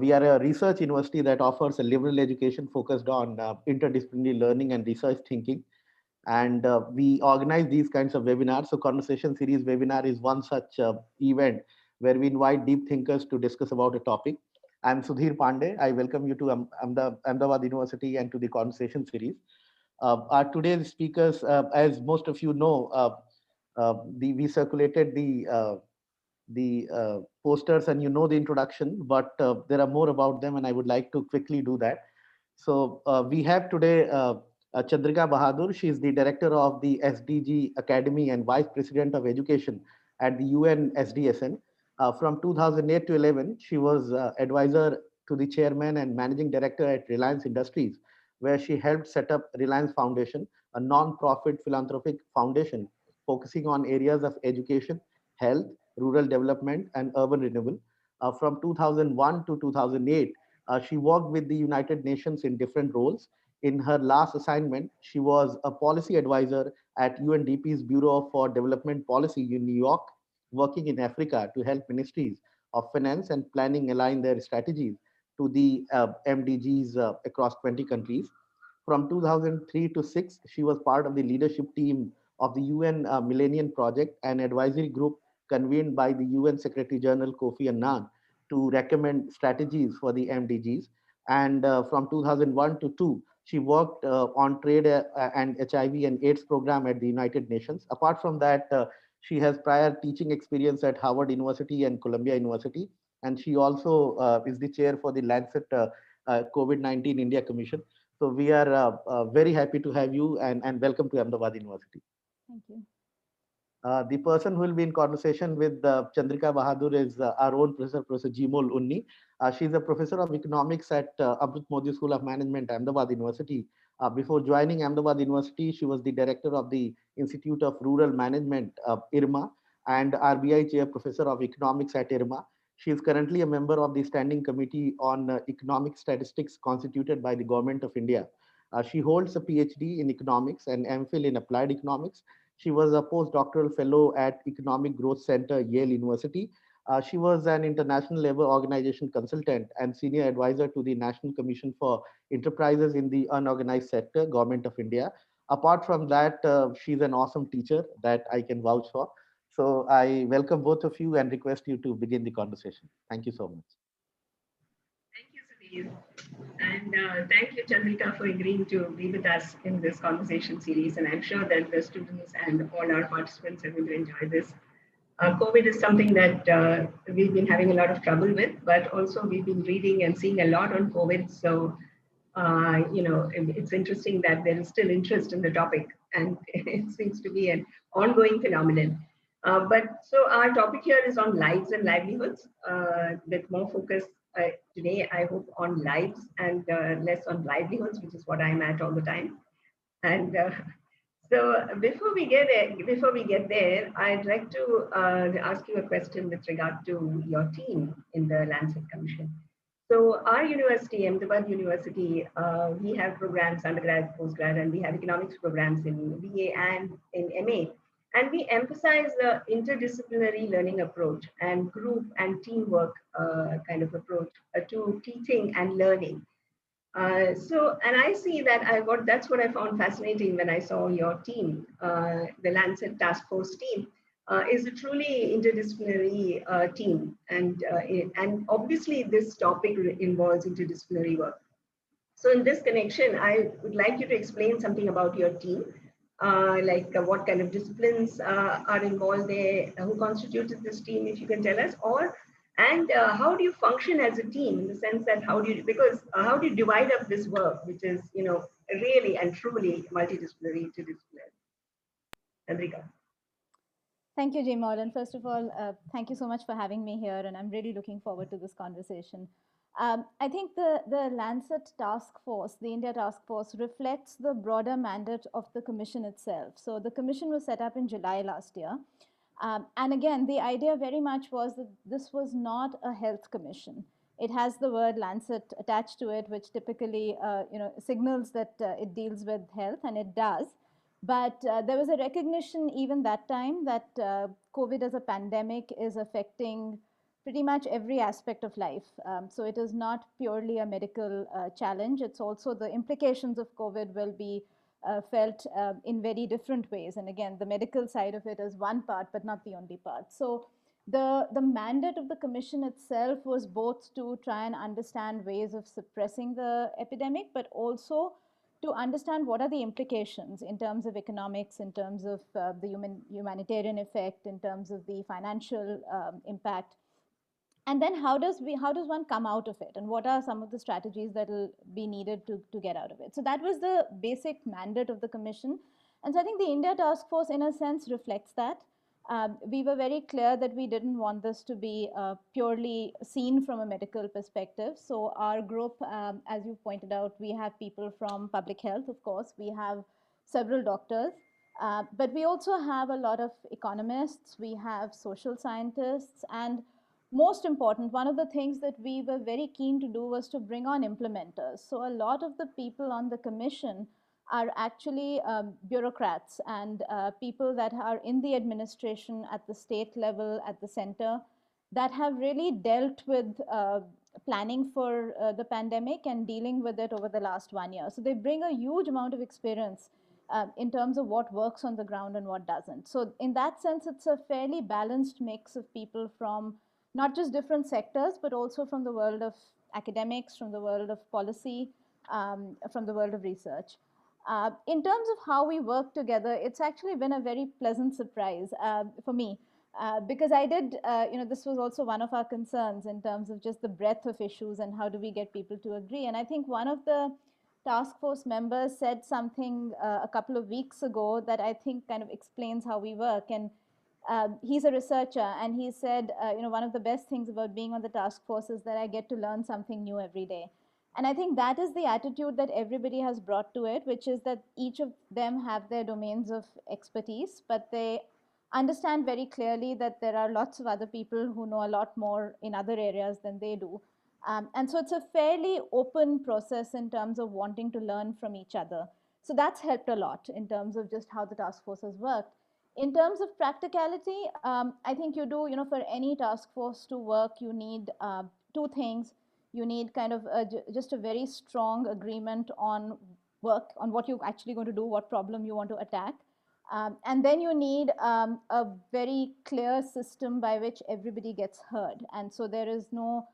We are a research university that offers a liberal education focused on interdisciplinary learning and research thinking. And we organize these kinds of webinars. So, Conversation Series webinar is one such event where we invite deep thinkers to discuss about a topic. I'm Sudhir Pandey. I welcome you to Ahmedabad University and to the Conversation Series. Our today's speakers, as most of you know, we circulated the posters and you know the introduction, but there are more about them, and I would like to quickly do that. So we have today Chandrika Bahadur. She is the director of the SDG Academy and vice president of education at the UN SDSN. From 2008 to 11, she was advisor to the chairman and managing director at Reliance Industries, where she helped set up Reliance Foundation, a non-profit philanthropic foundation focusing on areas of education, health, rural development, and urban renewal. From 2001 to 2008, she worked with the United Nations in different roles. In her last assignment, she was a policy advisor at UNDP's Bureau for Development Policy in New York, working in Africa to help ministries of finance and planning align their strategies to the MDGs across 20 countries. From 2003 to 6, she was part of the leadership team of the UN Millennium Project, an advisory group convened by the UN Secretary General Kofi Annan to recommend strategies for the MDGs. And from 2001 to 2, she worked on trade and HIV and AIDS program at the United Nations. Apart from that, she has prior teaching experience at Harvard University and Columbia University. And she also is the chair for the Lancet COVID-19 India Commission. So we are very happy to have you and welcome to Ahmedabad University. Thank you. The person who will be in conversation with Chandrika Bahadur is our own professor, Professor Jimol Unni. She's a professor of economics at Amrit Modi School of Management, Ahmedabad University. Before joining Ahmedabad University, she was the director of the Institute of Rural Management, IRMA, and RBI Chair Professor of Economics at IRMA. She is currently a member of the Standing Committee on Economic Statistics constituted by the Government of India. She holds a PhD in economics and MPhil in applied economics. She was a postdoctoral fellow at Economic Growth Center, Yale University. She was an international labor organization consultant and senior advisor to the National Commission for Enterprises in the Unorganized Sector, Government of India. Apart from that, she's an awesome teacher that I can vouch for. So I welcome both of you and request you to begin the conversation. Thank you so much. Thank you, Sudhir. And thank you, Chandrika, for agreeing to be with us in this conversation series. And I'm sure that the students and all our participants are going to enjoy this. COVID is something that we've been having a lot of trouble with, but also we've been reading and seeing a lot on COVID. So, it's interesting that there is still interest in the topic, and it seems to be an ongoing phenomenon. So our topic here is on lives and livelihoods, with more focus today, I hope, on lives and less on livelihoods, which is what I'm at all the time. And so before we get there, I'd like to ask you a question with regard to your team in the Lancet Commission. So our university, Ahmedabad University, we have programs, undergrad, postgrad, and we have economics programs in BA and in MA. And we emphasize the interdisciplinary learning approach and group and teamwork kind of approach to teaching and learning. And I see that that's what I found fascinating when I saw your team, the Lancet Task Force team, is a truly interdisciplinary team. And obviously this topic involves interdisciplinary work. So in this connection, I would like you to explain something about your team, what kind of disciplines are involved there, who constituted this team, if you can tell us, and how do you function as a team in the sense that how do you divide up this work, which is, really and truly multidisciplinary, interdisciplinary? Chandrika. Thank you, Jimol. And first of all, thank you so much for having me here. And I'm really looking forward to this conversation. I think the Lancet Task Force, the India Task Force, reflects the broader mandate of the Commission itself. So the Commission was set up in July last year. And again, the idea very much was that this was not a health commission. It has the word Lancet attached to it, which typically signals that it deals with health, and it does. But there was a recognition even that time that COVID as a pandemic is affecting pretty much every aspect of life. So it is not purely a medical challenge. It's also the implications of COVID will be felt in very different ways. And again, the medical side of it is one part, but not the only part. So the mandate of the commission itself was both to try and understand ways of suppressing the epidemic, but also to understand what are the implications in terms of economics, in terms of the humanitarian effect, in terms of the financial impact. And then how does one come out of it, and what are some of the strategies that will be needed to get out of it? So that was the basic mandate of the commission. And so I think the India task force in a sense reflects that. We were very clear that we didn't want this to be purely seen from a medical perspective. So our group, as you pointed out, we have people from public health, of course. We have several doctors, but we also have a lot of economists. We have social scientists, and most important, one of the things that we were very keen to do was to bring on implementers. So a lot of the people on the commission are actually bureaucrats and people that are in the administration at the state level, at the center, that have really dealt with planning for the pandemic and dealing with it over the last 1 year. So they bring a huge amount of experience in terms of what works on the ground and what doesn't. So in that sense, it's a fairly balanced mix of people from not just different sectors, but also from the world of academics, from the world of policy, from the world of research. In terms of how we work together, it's actually been a very pleasant surprise for me. Because I did, this was also one of our concerns in terms of just the breadth of issues and how do we get people to agree. And I think one of the task force members said something a couple of weeks ago that I think kind of explains how we work. And he's a researcher, and he said, one of the best things about being on the task force is that I get to learn something new every day. And I think that is the attitude that everybody has brought to it, which is that each of them have their domains of expertise, but they understand very clearly that there are lots of other people who know a lot more in other areas than they do. And so it's a fairly open process in terms of wanting to learn from each other. So that's helped a lot in terms of just how the task force has worked. In terms of practicality, I think you do, for any task force to work, you need two things. You need kind of just a very strong agreement on work, on what you're actually going to do, what problem you want to attack. And then you need a very clear system by which everybody gets heard. And so there is no,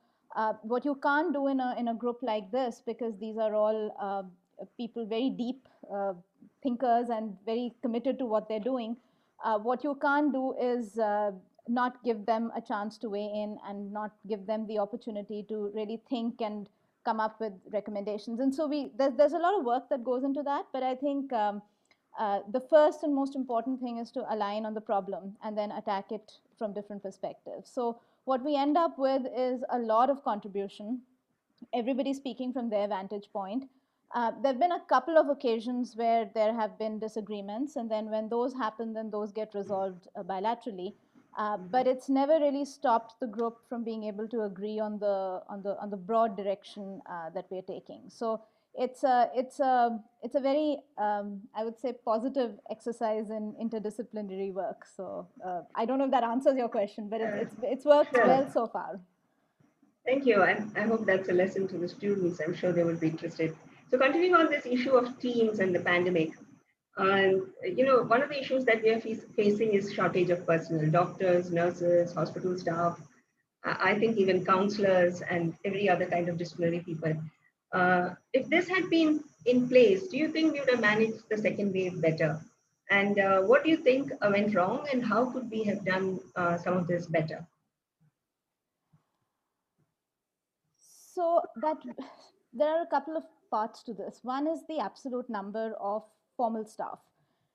what you can't do in a group like this, because these are all people, very deep thinkers and very committed to what they're doing. What you can't do is not give them a chance to weigh in and not give them the opportunity to really think and come up with recommendations. And so there's a lot of work that goes into that, but I think the first and most important thing is to align on the problem and then attack it from different perspectives. So what we end up with is a lot of contribution, everybody speaking from their vantage point. There have been a couple of occasions where there have been disagreements, and then when those happen, then those get resolved bilaterally. But it's never really stopped the group from being able to agree on the broad direction that we're taking. So it's a very I would say positive exercise in interdisciplinary work. So I don't know if that answers your question, but it's worked well so far. Thank you. I hope that's a lesson to the students. I'm sure they would be interested. So continuing on this issue of teams and the pandemic, one of the issues that we are facing is shortage of personnel, doctors, nurses, hospital staff, I think even counselors and every other kind of disciplinary people. If this had been in place, do you think we would have managed the second wave better? And what do you think went wrong, and how could we have done some of this better? So there are a couple of parts to this. One is the absolute number of formal staff,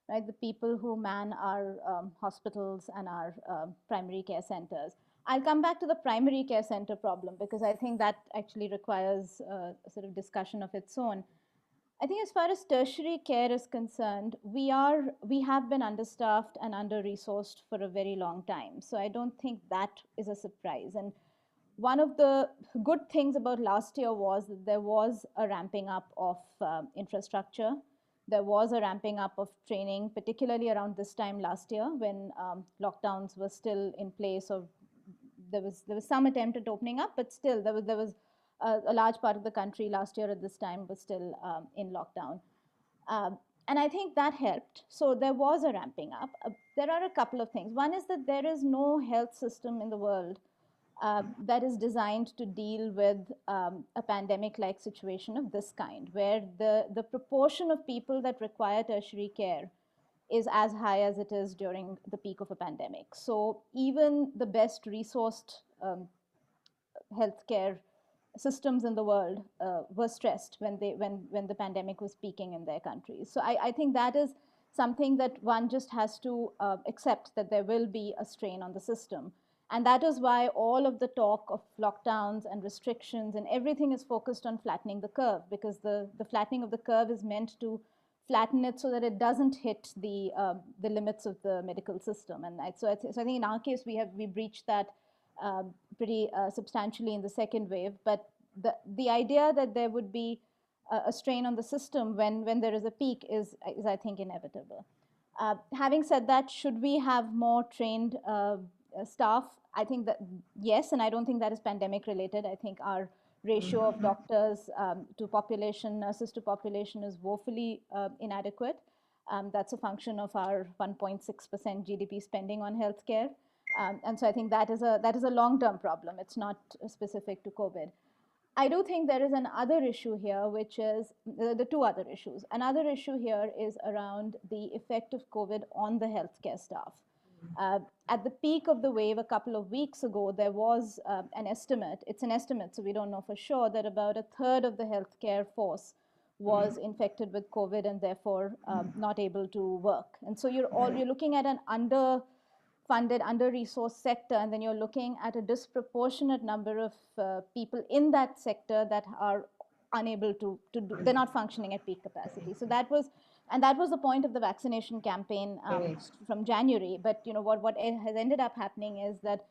right? The people who man our hospitals and our primary care centers. I'll come back to the primary care center problem, because I think that actually requires a sort of discussion of its own. I think as far as tertiary care is concerned, we have been understaffed and under-resourced for a very long time. So I don't think that is a surprise. And one of the good things about last year was that there was a ramping up of infrastructure. There was a ramping up of training, particularly around this time last year when lockdowns were still in place or there was some attempt at opening up, but still there was a large part of the country last year at this time was still in lockdown. Um, and I think that helped. So there was a ramping up. There are a couple of things. One is that there is no health system in the world that is designed to deal with a pandemic-like situation of this kind, where the proportion of people that require tertiary care is as high as it is during the peak of a pandemic. So even the best resourced healthcare systems in the world were stressed when the pandemic was peaking in their countries. So I think that is something that one just has to accept, that there will be a strain on the system. And that is why all of the talk of lockdowns and restrictions and everything is focused on flattening the curve, because the flattening of the curve is meant to flatten it so that it doesn't hit the limits of the medical system. And so I think in our case, we breached that pretty substantially in the second wave. But the idea that there would be a strain on the system when there is a peak is I think, inevitable. Having said that, should we have more trained staff? I think that yes, and I don't think that is pandemic related. I think our ratio of doctors to population, nurses to population, is woefully inadequate. That's a function of our 1.6% GDP spending on healthcare. And so I think that is a long-term problem. It's not specific to COVID. I do think there is another issue here, which is the two other issues. Another issue here is around the effect of COVID on the healthcare staff. At the peak of the wave a couple of weeks ago, there was an estimate. It's an estimate, so we don't know for sure, that about a third of the healthcare force was infected with COVID and therefore not able to work. And so you're looking at an underfunded, under-resourced sector, and then you're looking at a disproportionate number of people in that sector that are unable to do, they're not functioning at peak capacity. So that was the point of the vaccination campaign from January. But what has ended up happening is that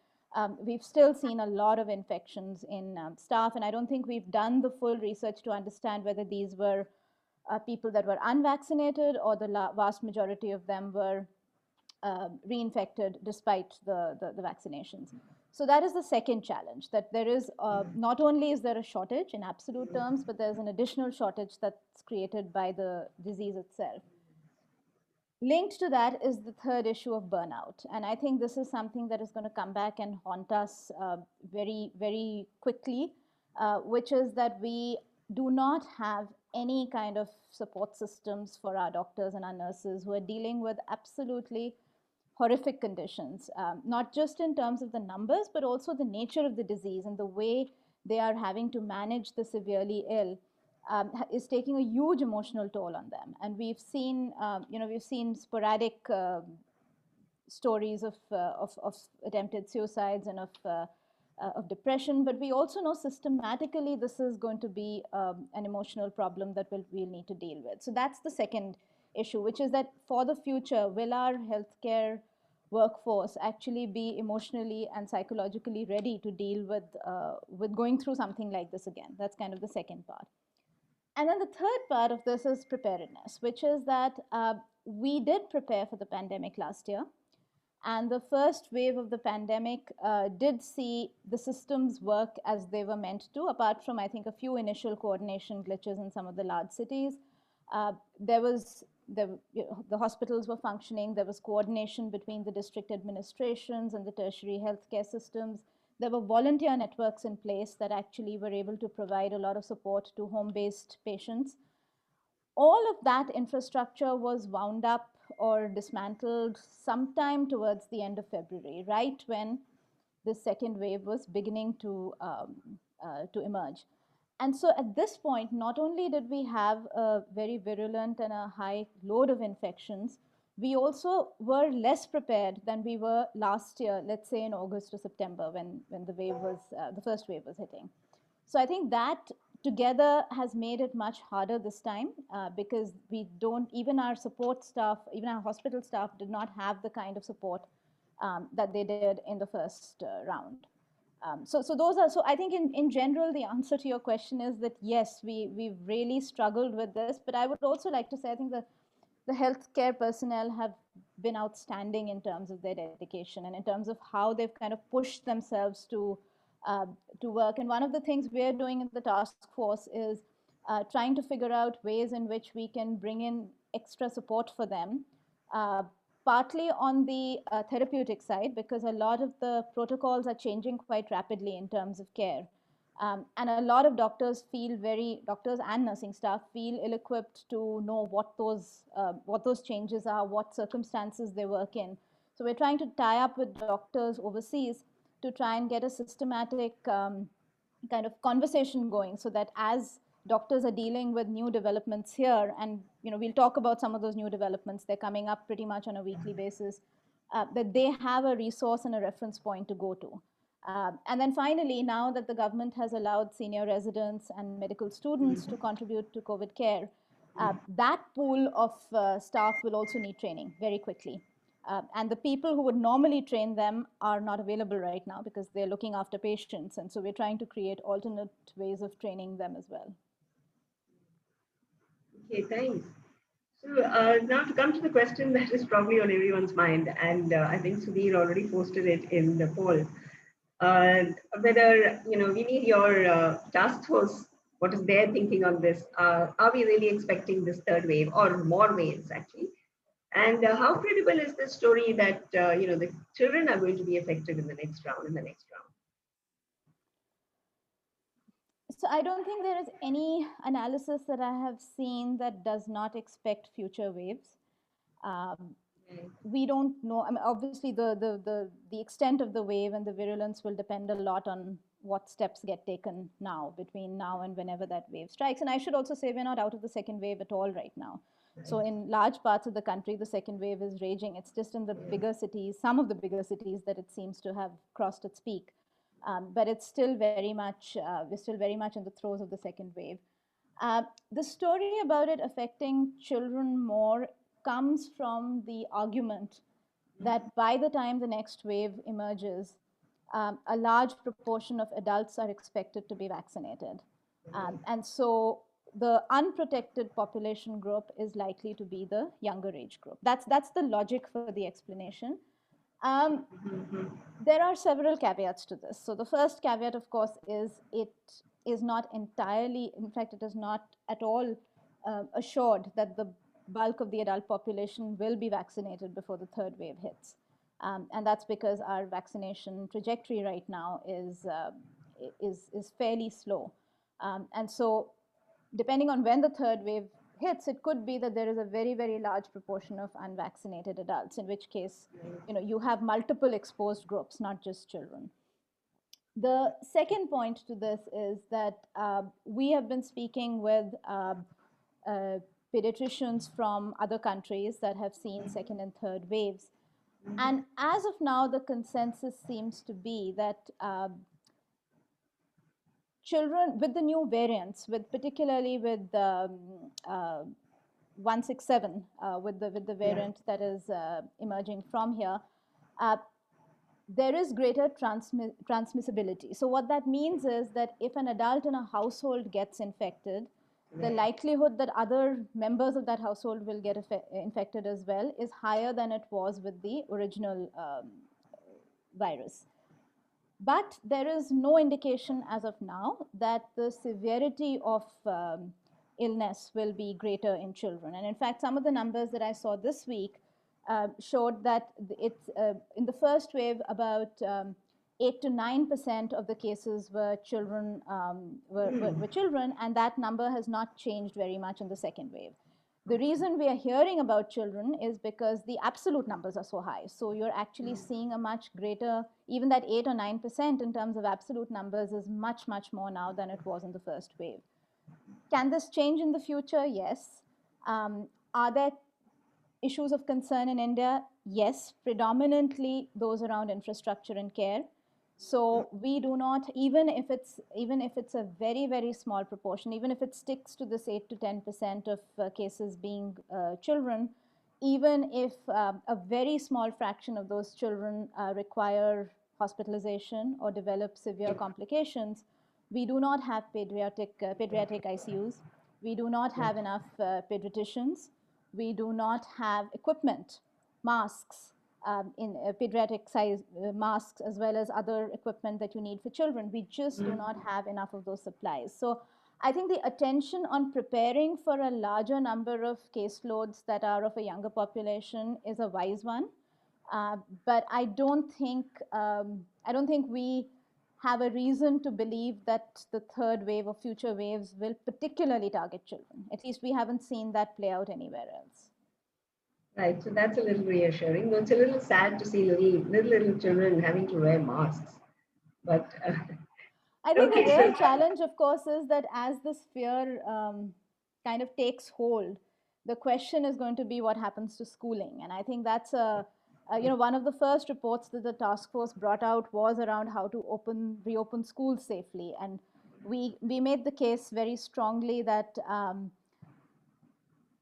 we've still seen a lot of infections in staff, and I don't think we've done the full research to understand whether these were people that were unvaccinated or the vast majority of them were reinfected despite the vaccinations. So that is the second challenge, that there is not only is there a shortage in absolute terms, but there's an additional shortage that's created by the disease itself. Linked to that is the third issue of burnout. And I think this is something that is going to come back and haunt us very, very quickly, which is that we do not have any kind of support systems for our doctors and our nurses who are dealing with absolutely horrific conditions, not just in terms of the numbers, but also the nature of the disease and the way they are having to manage the severely ill is taking a huge emotional toll on them. And we've seen sporadic stories of attempted suicides and of depression, but we also know systematically this is going to be an emotional problem that we'll need to deal with. So that's the second issue, which is that for the future, will our healthcare workforce actually be emotionally and psychologically ready to deal with going through something like this again? That's kind of the second part. And then the third part of this is preparedness, which is that we did prepare for the pandemic last year. And the first wave of the pandemic did see the systems work as they were meant to, apart from, I think, a few initial coordination glitches in some of the large cities. The hospitals were functioning. There was coordination between the district administrations and the tertiary healthcare systems. There were volunteer networks in place that actually were able to provide a lot of support to home-based patients. All of that infrastructure was wound up or dismantled sometime towards the end of February, right when the second wave was beginning to emerge. And so at this point, not only did we have a very virulent and a high load of infections, we also were less prepared than we were last year, let's say in August or September, when the first wave was hitting. So I think that together has made it much harder this time because even our support staff, even our hospital staff did not have the kind of support that they did in the first round. So I think in general, the answer to your question is that yes, we've really struggled with this, but I would also like to say, I think the healthcare personnel have been outstanding in terms of their dedication and in terms of how they've kind of pushed themselves to work. And one of the things we're doing in the task force is trying to figure out ways in which we can bring in extra support for them, partly on the therapeutic side, because a lot of the protocols are changing quite rapidly in terms of care. And a lot of doctors and nursing staff feel ill-equipped to know what those changes are, what circumstances they work in. So we're trying to tie up with doctors overseas to try and get a systematic kind of conversation going, so that as doctors are dealing with new developments here, and we'll talk about some of those new developments, they're coming up pretty much on a weekly basis, that they have a resource and a reference point to go to. And then finally, now that the government has allowed senior residents and medical students to contribute to COVID care, that pool of staff will also need training very quickly. And the people who would normally train them are not available right now because they're looking after patients. And so we're trying to create alternate ways of training them as well. Okay, thanks. So now to come to the question that is probably on everyone's mind, and I think Sudhir already posted it in the poll. Whether we need your task force, what is their thinking on this? Are we really expecting this third wave or more waves actually? And how credible is the story that the children are going to be affected in the next round? So I don't think there is any analysis that I have seen that does not expect future waves. We don't know. I mean, obviously, the extent of the wave and the virulence will depend a lot on what steps get taken now, between now and whenever that wave strikes. And I should also say we're not out of the second wave at all right now. So in large parts of the country, the second wave is raging. It's just in the bigger cities, some of the bigger cities, that it seems to have crossed its peak. But it's still very much, we're still very much in the throes of the second wave. The story about it affecting children more comes from the argument that by the time the next wave emerges, a large proportion of adults are expected to be vaccinated. And so the unprotected population group is likely to be the younger age group. That's the logic for the explanation. There are several caveats to this. So the first caveat, of course, is it is not entirely, in fact, it is not at all assured that the bulk of the adult population will be vaccinated before the third wave hits. And that's because our vaccination trajectory right now is fairly slow. And so depending on when the third wave hits, it could be that there is a very, very large proportion of unvaccinated adults, in which case, you have multiple exposed groups, not just children. The second point to this is that we have been speaking with pediatricians from other countries that have seen second and third waves. And as of now, the consensus seems to be that children with the new variants, particularly with 167, with the variant that is emerging from here, there is greater transmissibility. So what that means is that if an adult in a household gets infected, the likelihood that other members of that household will get infected as well is higher than it was with the original virus. But there is no indication as of now that the severity of illness will be greater in children. And in fact, some of the numbers that I saw this week showed that it's in the first wave, about 8 to 9% of the cases were children, were children, and that number has not changed very much in the second wave. The reason we are hearing about children is because the absolute numbers are so high. So you're actually seeing a much greater, even that 8 or 9% in terms of absolute numbers is much, much more now than it was in the first wave. Can this change in the future? Yes. Are there issues of concern in India? Yes, predominantly those around infrastructure and care. So we do not, even if it's a very, very small proportion, even if it sticks to this 8 to 10% of cases being children, even if a very small fraction of those children require hospitalization or develop severe complications, we do not have pediatric ICUs. We do not have enough pediatricians. We do not have equipment. masks, in pediatric size masks, as well as other equipment that you need for children. We just do not have enough of those supplies. So I think the attention on preparing for a larger number of caseloads that are of a younger population is a wise one. But I don't think we have a reason to believe that the third wave or future waves will particularly target children. At least we haven't seen that play out anywhere else. Right, so that's a little reassuring. Though it's a little sad to see little children having to wear masks. But I think okay, the real so challenge, of course, is that as this fear kind of takes hold, the question is going to be what happens to schooling. And I think that's one of the first reports that the task force brought out was around how to reopen schools safely. And we made the case very strongly that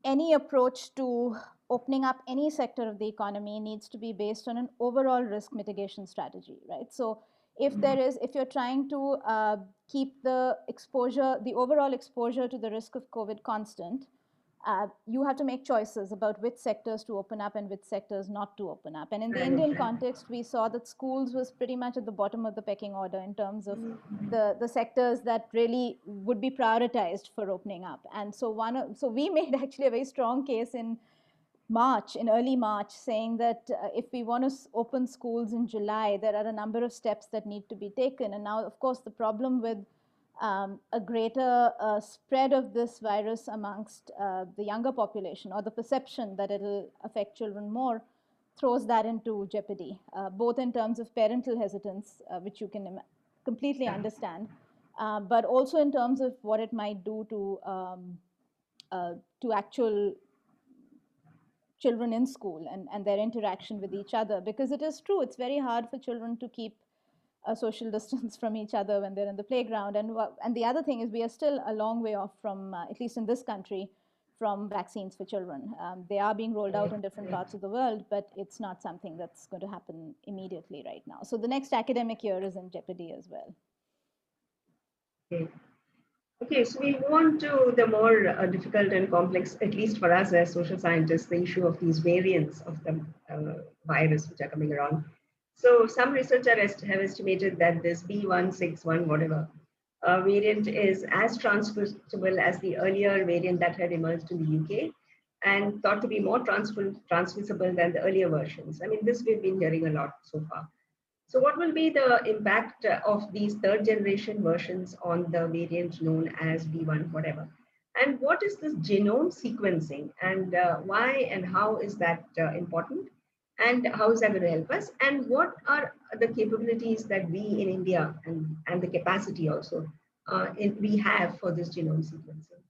any approach to opening up any sector of the economy needs to be based on an overall risk mitigation strategy, right? So if you're trying to keep the overall exposure to the risk of COVID constant, you have to make choices about which sectors to open up and which sectors not to open up. And in the Indian context, we saw that schools was pretty much at the bottom of the pecking order in terms of the sectors that really would be prioritized for opening up. And so we made actually a very strong case in early March, saying that if we want to open schools in July, there are a number of steps that need to be taken. And now, of course, the problem with a greater spread of this virus amongst the younger population, or the perception that it'll affect children more, throws that into jeopardy, both in terms of parental hesitance, which you can completely understand, but also in terms of what it might do to actual children in school and their interaction with each other. Because it is true, it's very hard for children to keep a social distance from each other when they're in the playground. And the other thing is, we are still a long way off from, at least in this country, from vaccines for children. They are being rolled out in different parts of the world, but it's not something that's going to happen immediately right now. So the next academic year is in jeopardy as well. Okay, so we move on to the more difficult and complex, at least for us as social scientists, the issue of these variants of the virus which are coming around. So some researchers have estimated that this B161 whatever variant is as transmissible as the earlier variant that had emerged in the UK, and thought to be more transmissible than the earlier versions. I mean, this we've been hearing a lot so far. So what will be the impact of these third generation versions on the variant known as B1 whatever? And what is this genome sequencing, and why and how is that important? And how is that going to help us? And what are the capabilities that we in India and the capacity also we have for this genome sequencing?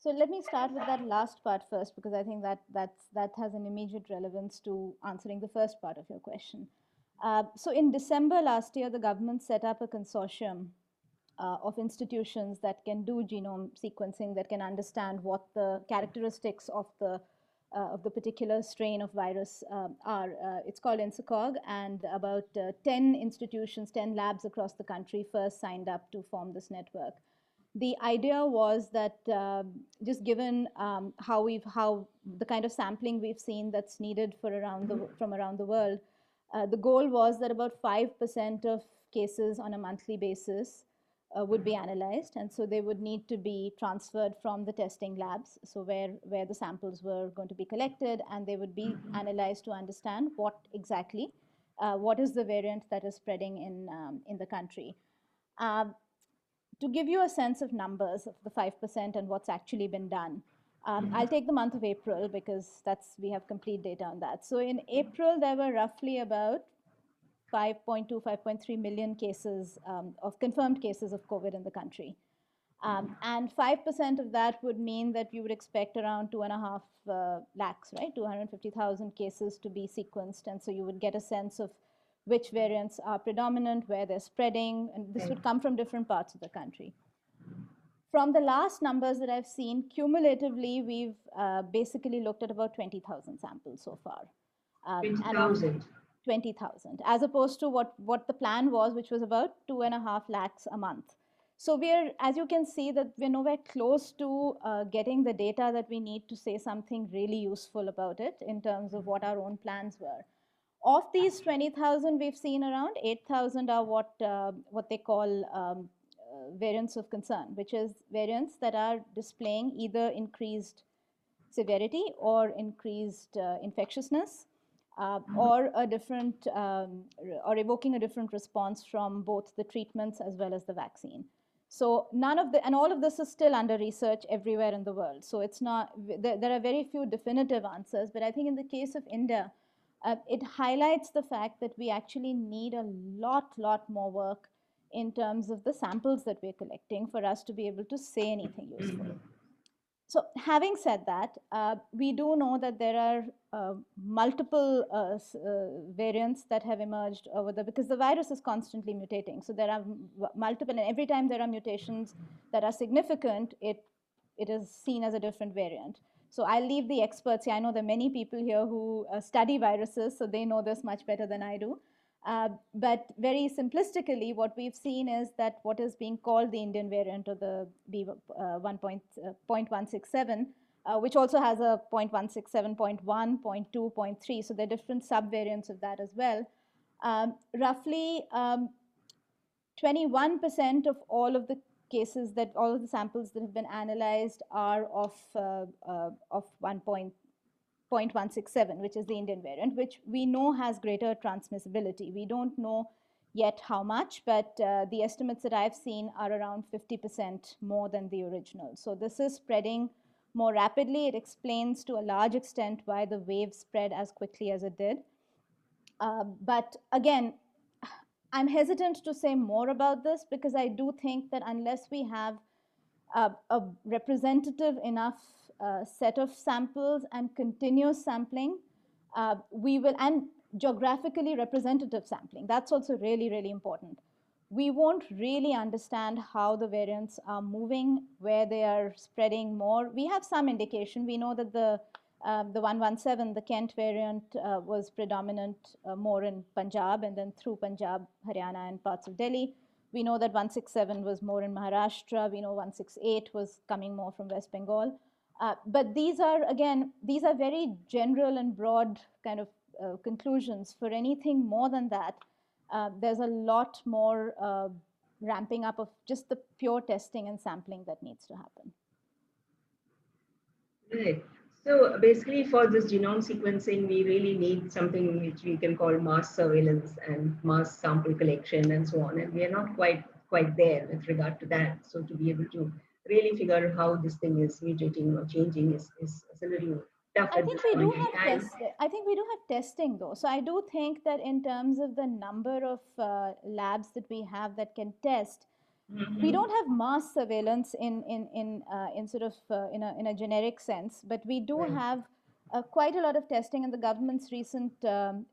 So let me start with that last part first, because I think that has an immediate relevance to answering the first part of your question. So in December last year, the government set up a consortium of institutions that can do genome sequencing, that can understand what the characteristics of the particular strain of virus are. It's called INSACOG, and about 10 institutions, 10 labs across the country first signed up to form this network. The idea was that just given how the kind of sampling we've seen that's needed from around the world, the goal was that about 5% of cases on a monthly basis would be analyzed, and so they would need to be transferred from the testing labs, so where the samples were going to be collected, and they would be analyzed to understand what is the variant that is spreading in the country. To give you a sense of numbers of the 5% and what's actually been done, I'll take the month of April because we have complete data on that. So in April, there were roughly about 5.2, 5.3 million cases of confirmed cases of COVID in the country. And 5% of that would mean that you would expect around 2.5 lakhs, right? 250,000 cases to be sequenced. And so you would get a sense of which variants are predominant, where they're spreading, and this would come from different parts of the country. From the last numbers that I've seen, cumulatively, we've basically looked at about 20,000 samples so far. 20,000? 20,000, as opposed to what the plan was, which was about 2.5 lakhs a month. So as you can see, that we're nowhere close to getting the data that we need to say something really useful about it in terms of what our own plans were. Of these 20,000 we've seen around, 8,000 are what they call variants of concern, which is variants that are displaying either increased severity or increased infectiousness, or a different, or evoking a different response from both the treatments as well as the vaccine. So none of the, and all of this is still under research everywhere in the world. So it's not, there are very few definitive answers, but I think in the case of India, it highlights the fact that we actually need a lot more work in terms of the samples that we're collecting for us to be able to say anything useful. So having said that, we do know that there are multiple variants that have emerged over because the virus is constantly mutating. So there are multiple, and every time there are mutations that are significant, it is seen as a different variant. So I'll leave the experts here. I know there are many people here who study viruses, so they know this much better than I do. But very simplistically, what we've seen is that what is being called the Indian variant of the B.1.167, which also has a 0.167, 0.1, 0.2, 0.3. So there are different subvariants of that as well. Roughly 21% of all of the cases that all of the samples that have been analyzed are of 0.167, which is the Indian variant, which we know has greater transmissibility. We don't know yet how much, but the estimates that I've seen are around 50% more than the original. So this is spreading more rapidly. It explains to a large extent why the wave spread as quickly as it did. But again, I'm hesitant to say more about this because I do think that unless we have a representative enough set of samples and continuous sampling, we will, and geographically representative sampling, that's also really important. We won't really understand how the variants are moving, where they are spreading more. We have some indication. We know that the 117, the Kent variant, was predominant more in Punjab, and then through Punjab, Haryana, and parts of Delhi. We know that 167 was more in Maharashtra. We know 168 was coming more from West Bengal. But these are, again, these are very general and broad kind of conclusions. For anything more than that, there's a lot more ramping up of just the pure testing and sampling that needs to happen. Right. So basically for this genome sequencing, we really need something which we can call mass surveillance and mass sample collection and so on. And we are not quite there with regard to that. So to be able to really figure out how this thing is mutating or changing is a little tough at this point in time. I think we do have testing though. So I do think that in terms of the number of labs that we have that can test, we don't have mass surveillance in sort of in a generic sense, but we do have quite a lot of testing, and the government's recent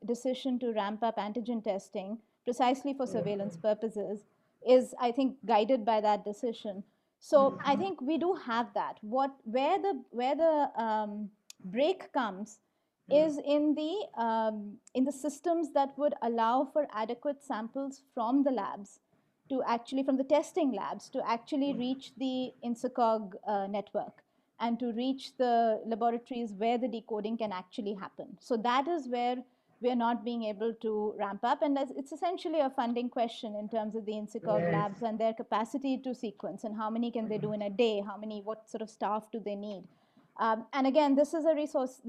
decision to ramp up antigen testing precisely for surveillance purposes is, I think, guided by that decision. So I think we do have that. Where the break comes is in the systems that would allow for adequate samples from the labs to actually, from the testing labs, to actually reach the INSACOG network and to reach the laboratories where the decoding can actually happen. So that is where we are not being able to ramp up. And it's essentially a funding question in terms of the INSACOG labs and their capacity to sequence, and how many can they do in a day, what sort of staff do they need. And again, this is a resource,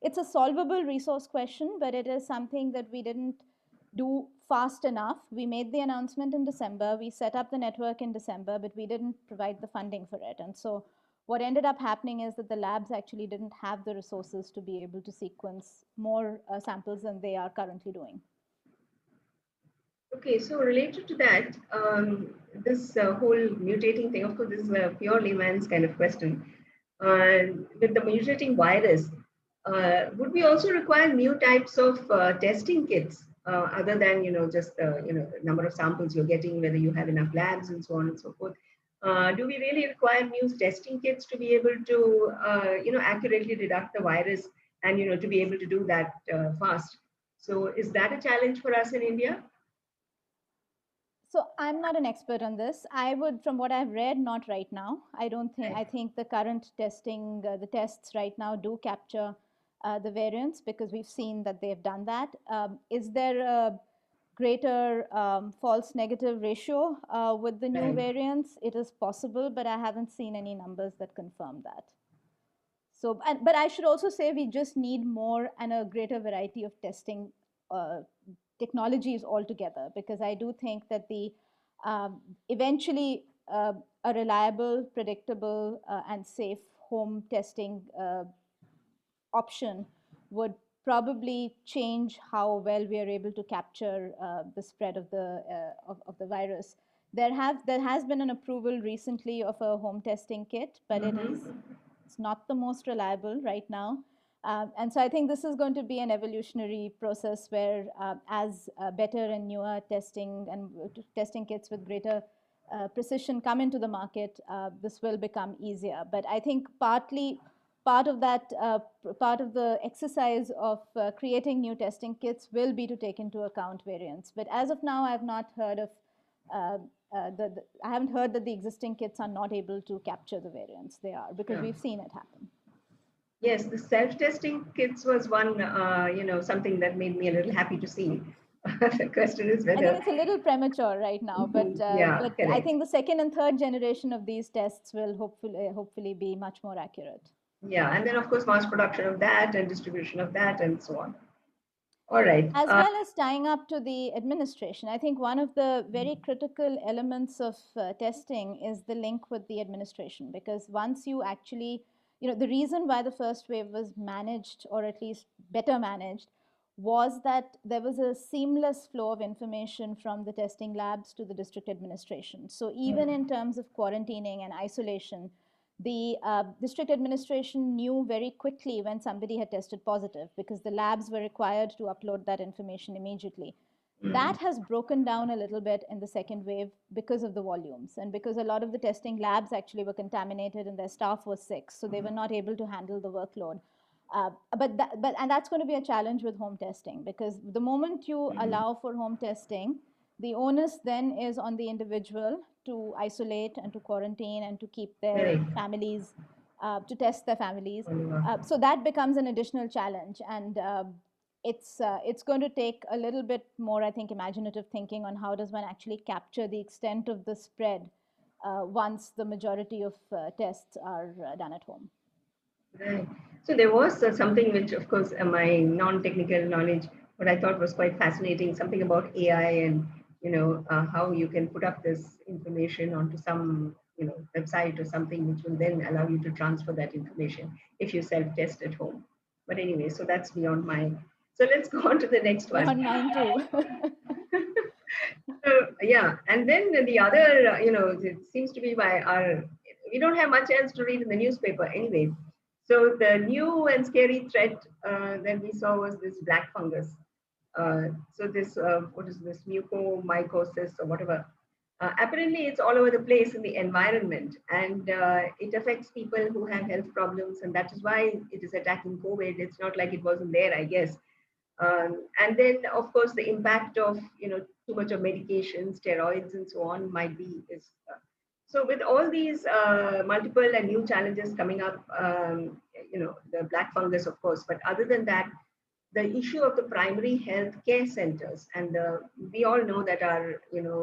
it's a solvable resource question, but it is something that we didn't do fast enough. We made the announcement in December, we set up the network in December, but we didn't provide the funding for it. And so what ended up happening is that the labs actually didn't have the resources to be able to sequence more samples than they are currently doing. Okay, so related to that, this whole mutating thing, of course, this is a pure layman's kind of question. With the mutating virus, would we also require new types of testing kits other than just the number of samples you're getting, whether you have enough labs and so on and so forth? Do we really require new testing kits to be able to accurately detect the virus and to be able to do that fast? So is that a challenge for us in India? So I'm not an expert on this. I would, from what I've read, not right now. I don't think. Right. I think the current testing, the tests right now do capture the variants because we've seen that they've done that. Is there a greater false negative ratio with the new Right. variants? It is possible, but I haven't seen any numbers that confirm that. So, but I should also say we just need more and a greater variety of testing uh, technologies altogether, because I do think that the eventually a reliable, predictable, and safe home testing option would probably change how well we are able to capture the spread of of the virus. There has been an approval recently of a home testing kit, but it's not the most reliable right now. And so I think this is going to be an evolutionary process where as better and newer testing and testing kits with greater precision come into the market, this will become easier. But I think partly part of that, part of the exercise of creating new testing kits will be to take into account variants. But as of now, I've not heard of uh, I haven't heard that the existing kits are not able to capture the variants. They are, because Yeah. we've seen it happen. Yes, the self-testing kits was one, something that made me a little happy to see. The question is I think whether, it's a little premature right now, yeah, but I correct. think the second and third generation of these tests will hopefully be much more accurate. Yeah, and then of course mass production of that and distribution of that and so on. All right. As well as tying up to the administration. I think one of the very critical elements of testing is the link with the administration, because once you actually, the reason why the first wave was managed, or at least better managed, was that there was a seamless flow of information from the testing labs to the district administration. So even in terms of quarantining and isolation, the district administration knew very quickly when somebody had tested positive, because the labs were required to upload that information immediately. That has broken down a little bit in the second wave because of the volumes, and because a lot of the testing labs actually were contaminated and their staff was sick, so they were not able to handle the workload. And that's going to be a challenge with home testing, because the moment you allow for home testing, the onus then is on the individual to isolate and to quarantine and to keep their Correct. families, to test their families. Oliver. So that becomes an additional challenge, and it's going to take a little bit more, I think, imaginative thinking on how does one actually capture the extent of the spread once the majority of tests are done at home. Right. So there was something which, of course, my non-technical knowledge, what I thought was quite fascinating, something about AI and, how you can put up this information onto some, website or something, which will then allow you to transfer that information if you self-test at home. But anyway, so that's beyond my. So let's go on to the next one. Beyond mine too. So, yeah, and then the other, it seems to be we don't have much else to read in the newspaper anyway. So the new and scary threat that we saw was this black fungus. So this, what is this, mucormycosis or whatever. Apparently, it's all over the place in the environment, and it affects people who have health problems, and that is why it is attacking COVID. It's not like it wasn't there, I guess. And then, of course, the impact of too much of medications, steroids, and so on might be is. So with all these multiple and new challenges coming up, the black fungus, of course, but other than that, the issue of the primary health care centers, and we all know that our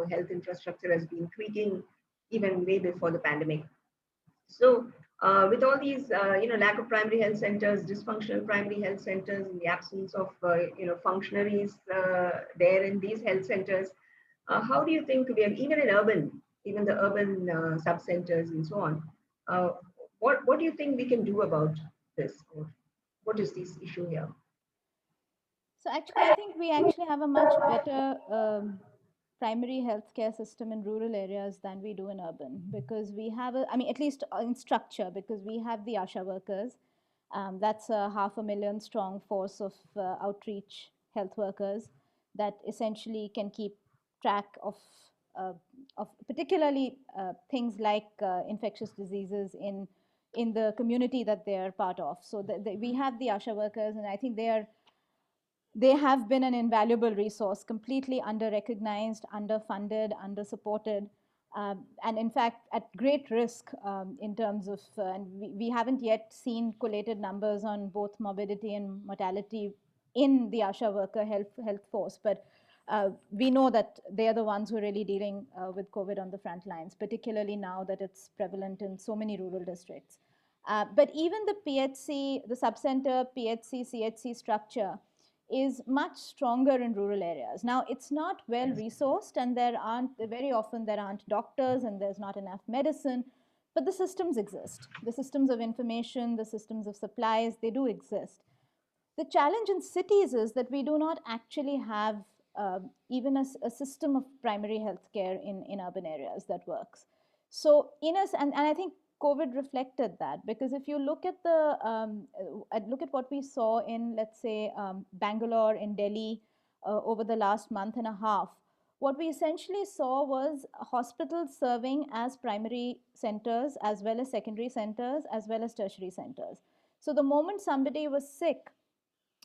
health infrastructure has been tweaking even way before the pandemic. So with all these, lack of primary health centers, dysfunctional primary health centers, in the absence of, functionaries there in these health centers, how do you think we have, even in even the urban sub-centers and so on, what do you think we can do about this? Or what is this issue here? So actually, I think we actually have a much better primary healthcare system in rural areas than we do in urban, because we have I mean, at least in structure, because we have the ASHA workers. That's a 500,000 strong force of outreach health workers that essentially can keep track uh, of particularly things like infectious diseases in the community that they are part of. So we have the ASHA workers, and I think they are they have been an invaluable resource, completely under-recognized, underfunded, under-supported, and in fact, at great risk in terms of, and we haven't yet seen collated numbers on both morbidity and mortality in the ASHA worker health force, but we know that they are the ones who are really dealing with COVID on the front lines, particularly now that it's prevalent in so many rural districts. But even the PHC, the subcenter PHC, CHC structure is much stronger in rural areas. Now, it's not well resourced, and very often there aren't doctors and there's not enough medicine, but the systems exist. The systems of information, the systems of supplies, they do exist. The challenge in cities is that we do not actually have even a system of primary health care in urban areas that works. So and I think COVID reflected that, because if you look at what we saw in, let's say, Bangalore, in Delhi over the last month and a half, what we essentially saw was hospitals serving as primary centers, as well as secondary centers, as well as tertiary centers. So the moment somebody was sick,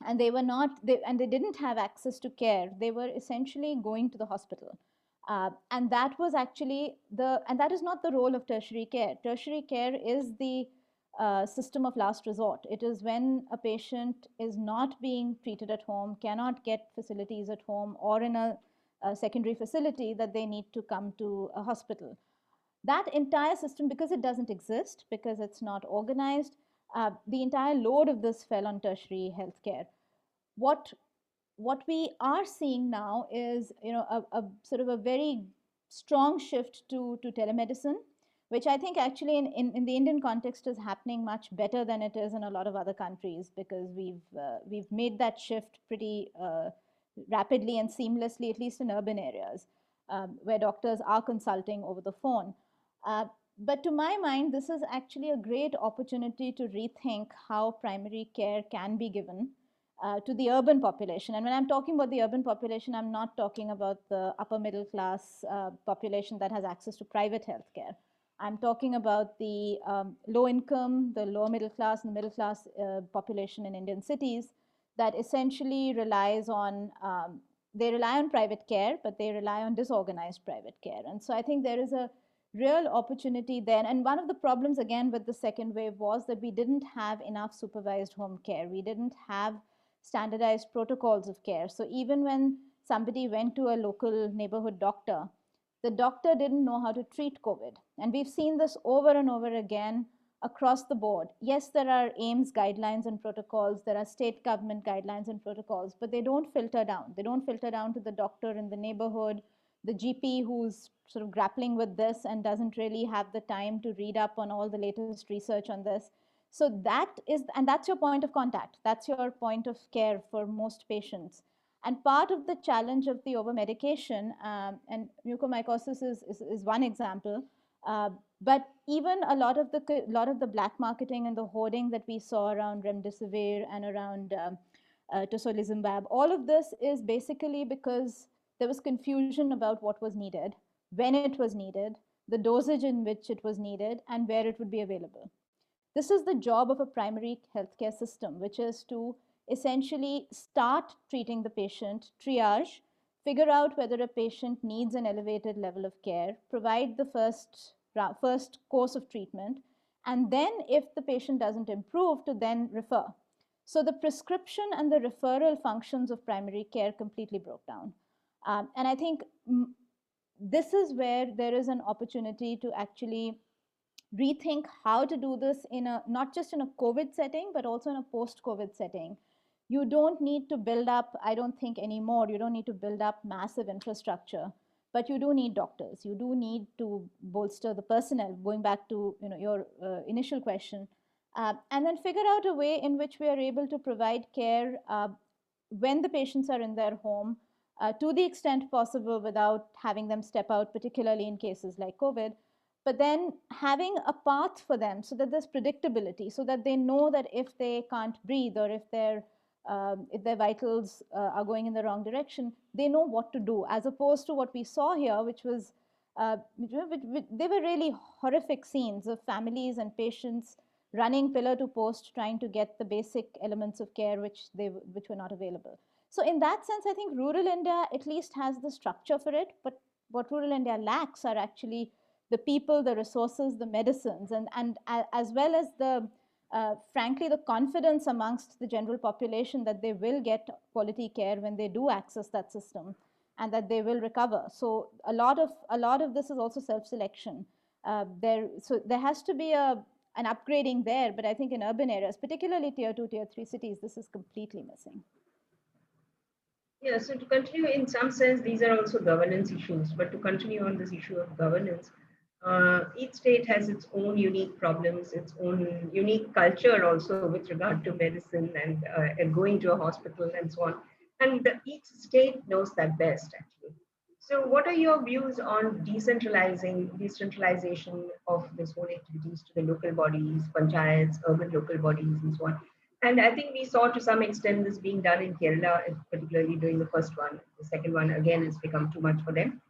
and they didn't have access to care, they were essentially going to the hospital. And that was actually and that is not the role of tertiary care. Tertiary care is the system of last resort. It is when a patient is not being treated at home, cannot get facilities at home or in a secondary facility, that they need to come to a hospital. That entire system, because it doesn't exist, because it's not organized, the entire load of this fell on tertiary healthcare. What we are seeing now is, a sort of a very strong shift to telemedicine, which I think actually in the Indian context is happening much better than it is in a lot of other countries, because we've made that shift pretty rapidly and seamlessly, at least in urban areas, where doctors are consulting over the phone. But to my mind, this is actually a great opportunity to rethink how primary care can be given to the urban population. And when I'm talking about the urban population, I'm not talking about the upper middle class population that has access to private healthcare. I'm talking about the low income, the lower middle class, and the middle class population in Indian cities that essentially relies on, they rely on private care, but they rely on disorganized private care. And so I think there is a real opportunity there. And one of the problems, again, with the second wave was that we didn't have enough supervised home care. We didn't have standardized protocols of care. So even when somebody went to a local neighborhood doctor, the doctor didn't know how to treat COVID. And we've seen this over and over again across the board. Yes, there are AIIMS guidelines and protocols, there are state government guidelines and protocols, but they don't filter down. They don't filter down to the doctor in the neighborhood, the GP who's sort of grappling with this and doesn't really have the time to read up on all the latest research on this. So that's your point of contact. That's your point of care for most patients. And part of the challenge of the over-medication, and mucormycosis is one example, but even a lot of the black marketing and the hoarding that we saw around remdesivir and around tocilizumab, all of this is basically because there was confusion about what was needed, when it was needed, the dosage in which it was needed, and where it would be available. This is the job of a primary healthcare system, which is to essentially start treating the patient, triage, figure out whether a patient needs an elevated level of care, provide the first course of treatment, and then if the patient doesn't improve, to then refer. So the prescription and the referral functions of primary care completely broke down. And I think this is where there is an opportunity to actually rethink how to do this not just in a COVID setting, but also in a post-COVID setting. You don't need to build up, I don't think anymore, you don't need to build up massive infrastructure, but you do need doctors. You do need to bolster the personnel, going back to your initial question, and then figure out a way in which we are able to provide care when the patients are in their home, to the extent possible without having them step out, particularly in cases like COVID, but then having a path for them so that there's predictability, so that they know that if they can't breathe or if their vitals are going in the wrong direction, they know what to do, as opposed to what we saw here, which was, they were really horrific scenes of families and patients running pillar to post, trying to get the basic elements of care which were not available. So in that sense, I think rural India at least has the structure for it, but what rural India lacks are actually the people, the resources, the medicines, and as well as the, frankly, the confidence amongst the general population that they will get quality care when they do access that system and that they will recover. So a lot of this is also self-selection. So there has to be an upgrading there, but I think in urban areas, particularly tier 2, tier 3 cities, this is completely missing. Yeah, so to continue, in some sense, these are also governance issues. But to continue on this issue of governance, each state has its own unique problems, its own unique culture also with regard to medicine and going to a hospital and so on. And each state knows that best, actually. So, what are your views on decentralization of this whole activities to the local bodies, panchayats, urban local bodies, and so on? And I think we saw to some extent this being done in Kerala, particularly during the first one. The second one, again, has become too much for them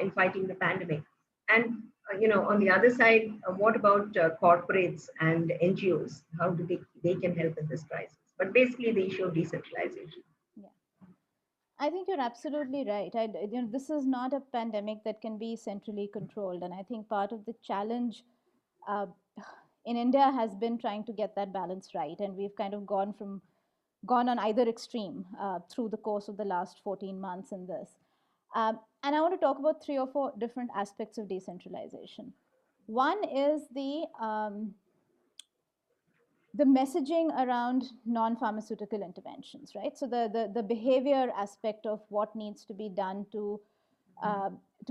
in fighting the pandemic. And on the other side, what about corporates and NGOs? How do they can help in this crisis? But basically, the issue of decentralization. Yeah. I think you're absolutely right. This is not a pandemic that can be centrally controlled. And I think part of the challenge uh, in India has been trying to get that balance right. And we've kind of gone on either extreme through the course of the last 14 months in this. And I want to talk about 3 or 4 different aspects of decentralization. One is the messaging around non-pharmaceutical interventions, right? So the behavior aspect of what needs to be done to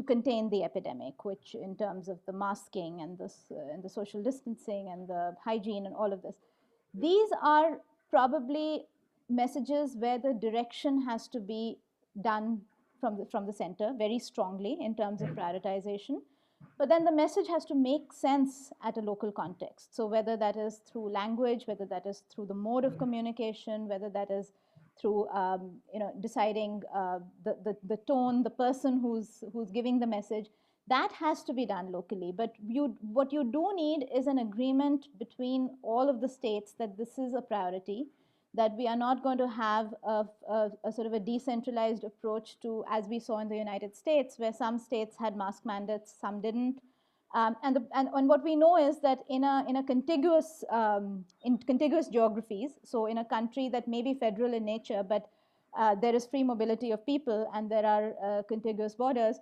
contain the epidemic, which in terms of the masking and the social distancing and the hygiene and all of this, these are probably messages where the direction has to be done from the center very strongly in terms of prioritization. But then the message has to make sense at a local context. So whether that is through language, whether that is through the mode of communication, whether that is through deciding the tone, the person who's giving the message, that has to be done locally. But what you do need is an agreement between all of the states that this is a priority, that we are not going to have a sort of a decentralized approach to, as we saw in the United States, where some states had mask mandates, some didn't. And what we know is that in contiguous geographies, so in a country that may be federal in nature, but there is free mobility of people and there are contiguous borders,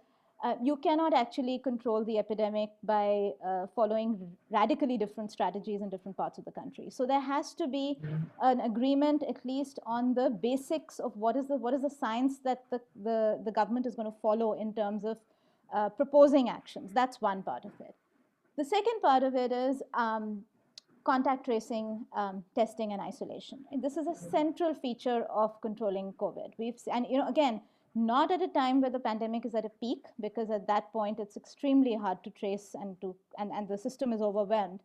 you cannot actually control the epidemic by following radically different strategies in different parts of the country. So there has to be an agreement, at least on the basics of what is the science that the government is going to follow in terms of proposing actions. That's one part of it. The second part of it is contact tracing, testing, and isolation. And this is a central feature of controlling COVID. And again, not at a time where the pandemic is at a peak, because at that point it's extremely hard to trace and the system is overwhelmed.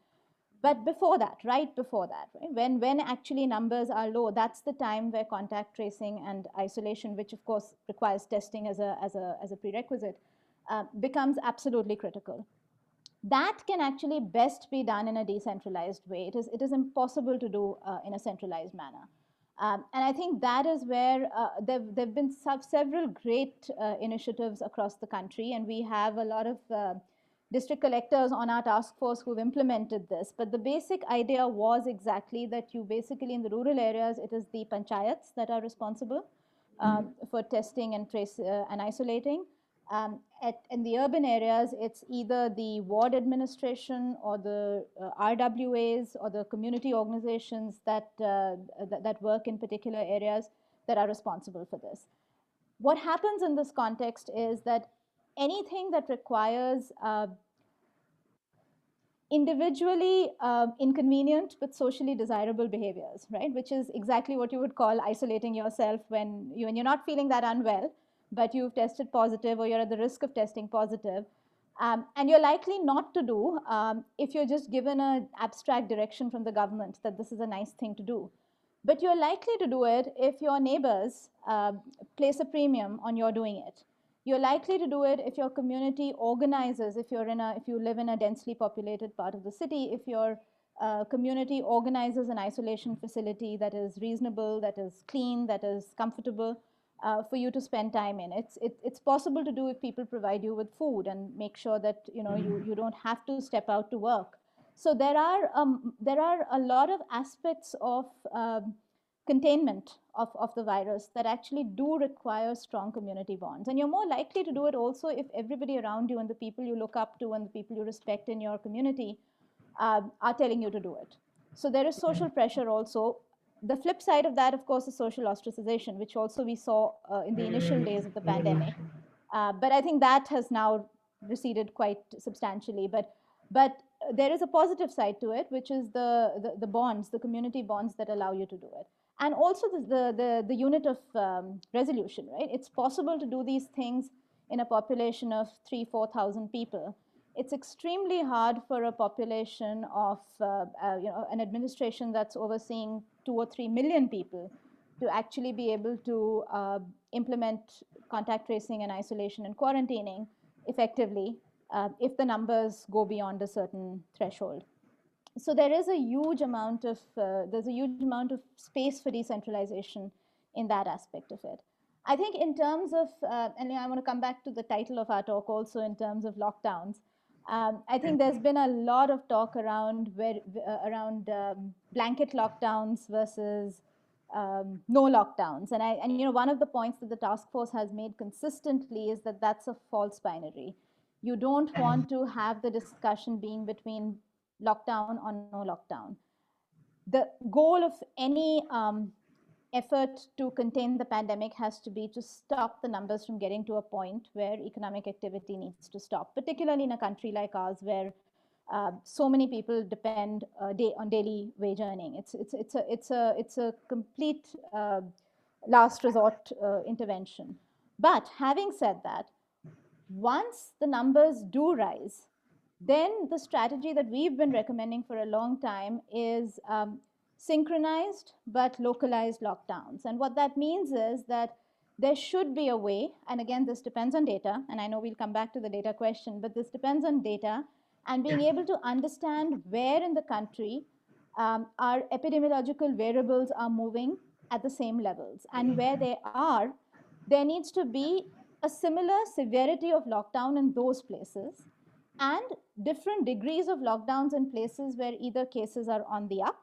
But before that, right before that, right? When actually numbers are low, that's the time where contact tracing and isolation, which of course requires testing as a prerequisite, becomes absolutely critical. That can actually best be done in a decentralized way. It is impossible to do in a centralized manner. And I think that is where there have been several great initiatives across the country, and we have a lot of district collectors on our task force who've implemented this. But the basic idea was exactly that you basically, in the rural areas, it is the panchayats that are responsible for testing and isolating. In the urban areas, it's either the ward administration or the RWAs or the community organizations that work in particular areas that are responsible for this. What happens in this context is that anything that requires individually inconvenient but socially desirable behaviors, right? Which is exactly what you would call isolating yourself when you're not feeling that unwell, but you've tested positive or you're at the risk of testing positive. And you're likely not to do if you're just given an abstract direction from the government that this is a nice thing to do. But you're likely to do it if your neighbors place a premium on your doing it. You're likely to do it if your community organizes, if you live in a densely populated part of the city, if your community organizes an isolation facility that is reasonable, that is clean, that is comfortable. for you to spend time in. It's possible to do if people provide you with food and make sure that you don't have to step out to work. So there are a lot of aspects of containment of the virus that actually do require strong community bonds. And you're more likely to do it also if everybody around you and the people you look up to and the people you respect in your community are telling you to do it. So there is social pressure also. The flip side of that, of course, is social ostracization, which also we saw in the initial days of the pandemic. But I think that has now receded quite substantially. But there is a positive side to it, which is the bonds, the community bonds that allow you to do it. And also the unit of resolution, right? It's possible to do these things in a population of 3,000-4,000 people. It's extremely hard for a population of an administration that's overseeing 2 or 3 million people to actually be able to implement contact tracing and isolation and quarantining effectively if the numbers go beyond a certain threshold. So there is a huge amount of space for decentralization in that aspect of it. I think in terms of, and I want to come back to the title of our talk also in terms of lockdowns. I think there's been a lot of talk around blanket lockdowns versus no lockdowns, and one of the points that the task force has made consistently is that that's a false binary. You don't want to have the discussion being between lockdown or no lockdown. The goal of any effort to contain the pandemic has to be to stop the numbers from getting to a point where economic activity needs to stop, particularly in a country like ours where so many people depend on daily wage earning. It's a complete last resort intervention. But having said that, once the numbers do rise, then the strategy that we've been recommending for a long time is synchronized but localized lockdowns. And what that means is that there should be a way, and again, this depends on data, and I know we'll come back to the data question, but this depends on data and being able to understand where in the country our epidemiological variables are moving at the same levels. And where they are, there needs to be a similar severity of lockdown in those places and different degrees of lockdowns in places where either cases are on the up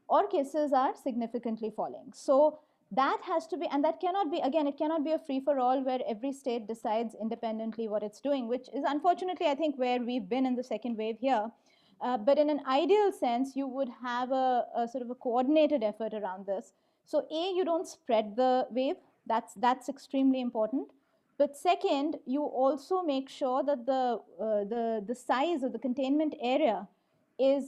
or cases are significantly falling. So that has to be, and that cannot be, again, it cannot be a free-for-all where every state decides independently what it's doing, which is unfortunately, I think, where we've been in the second wave here. But in an ideal sense, you would have a sort of a coordinated effort around this. So A, you don't spread the wave. That's extremely important. But second, you also make sure that the size of the containment area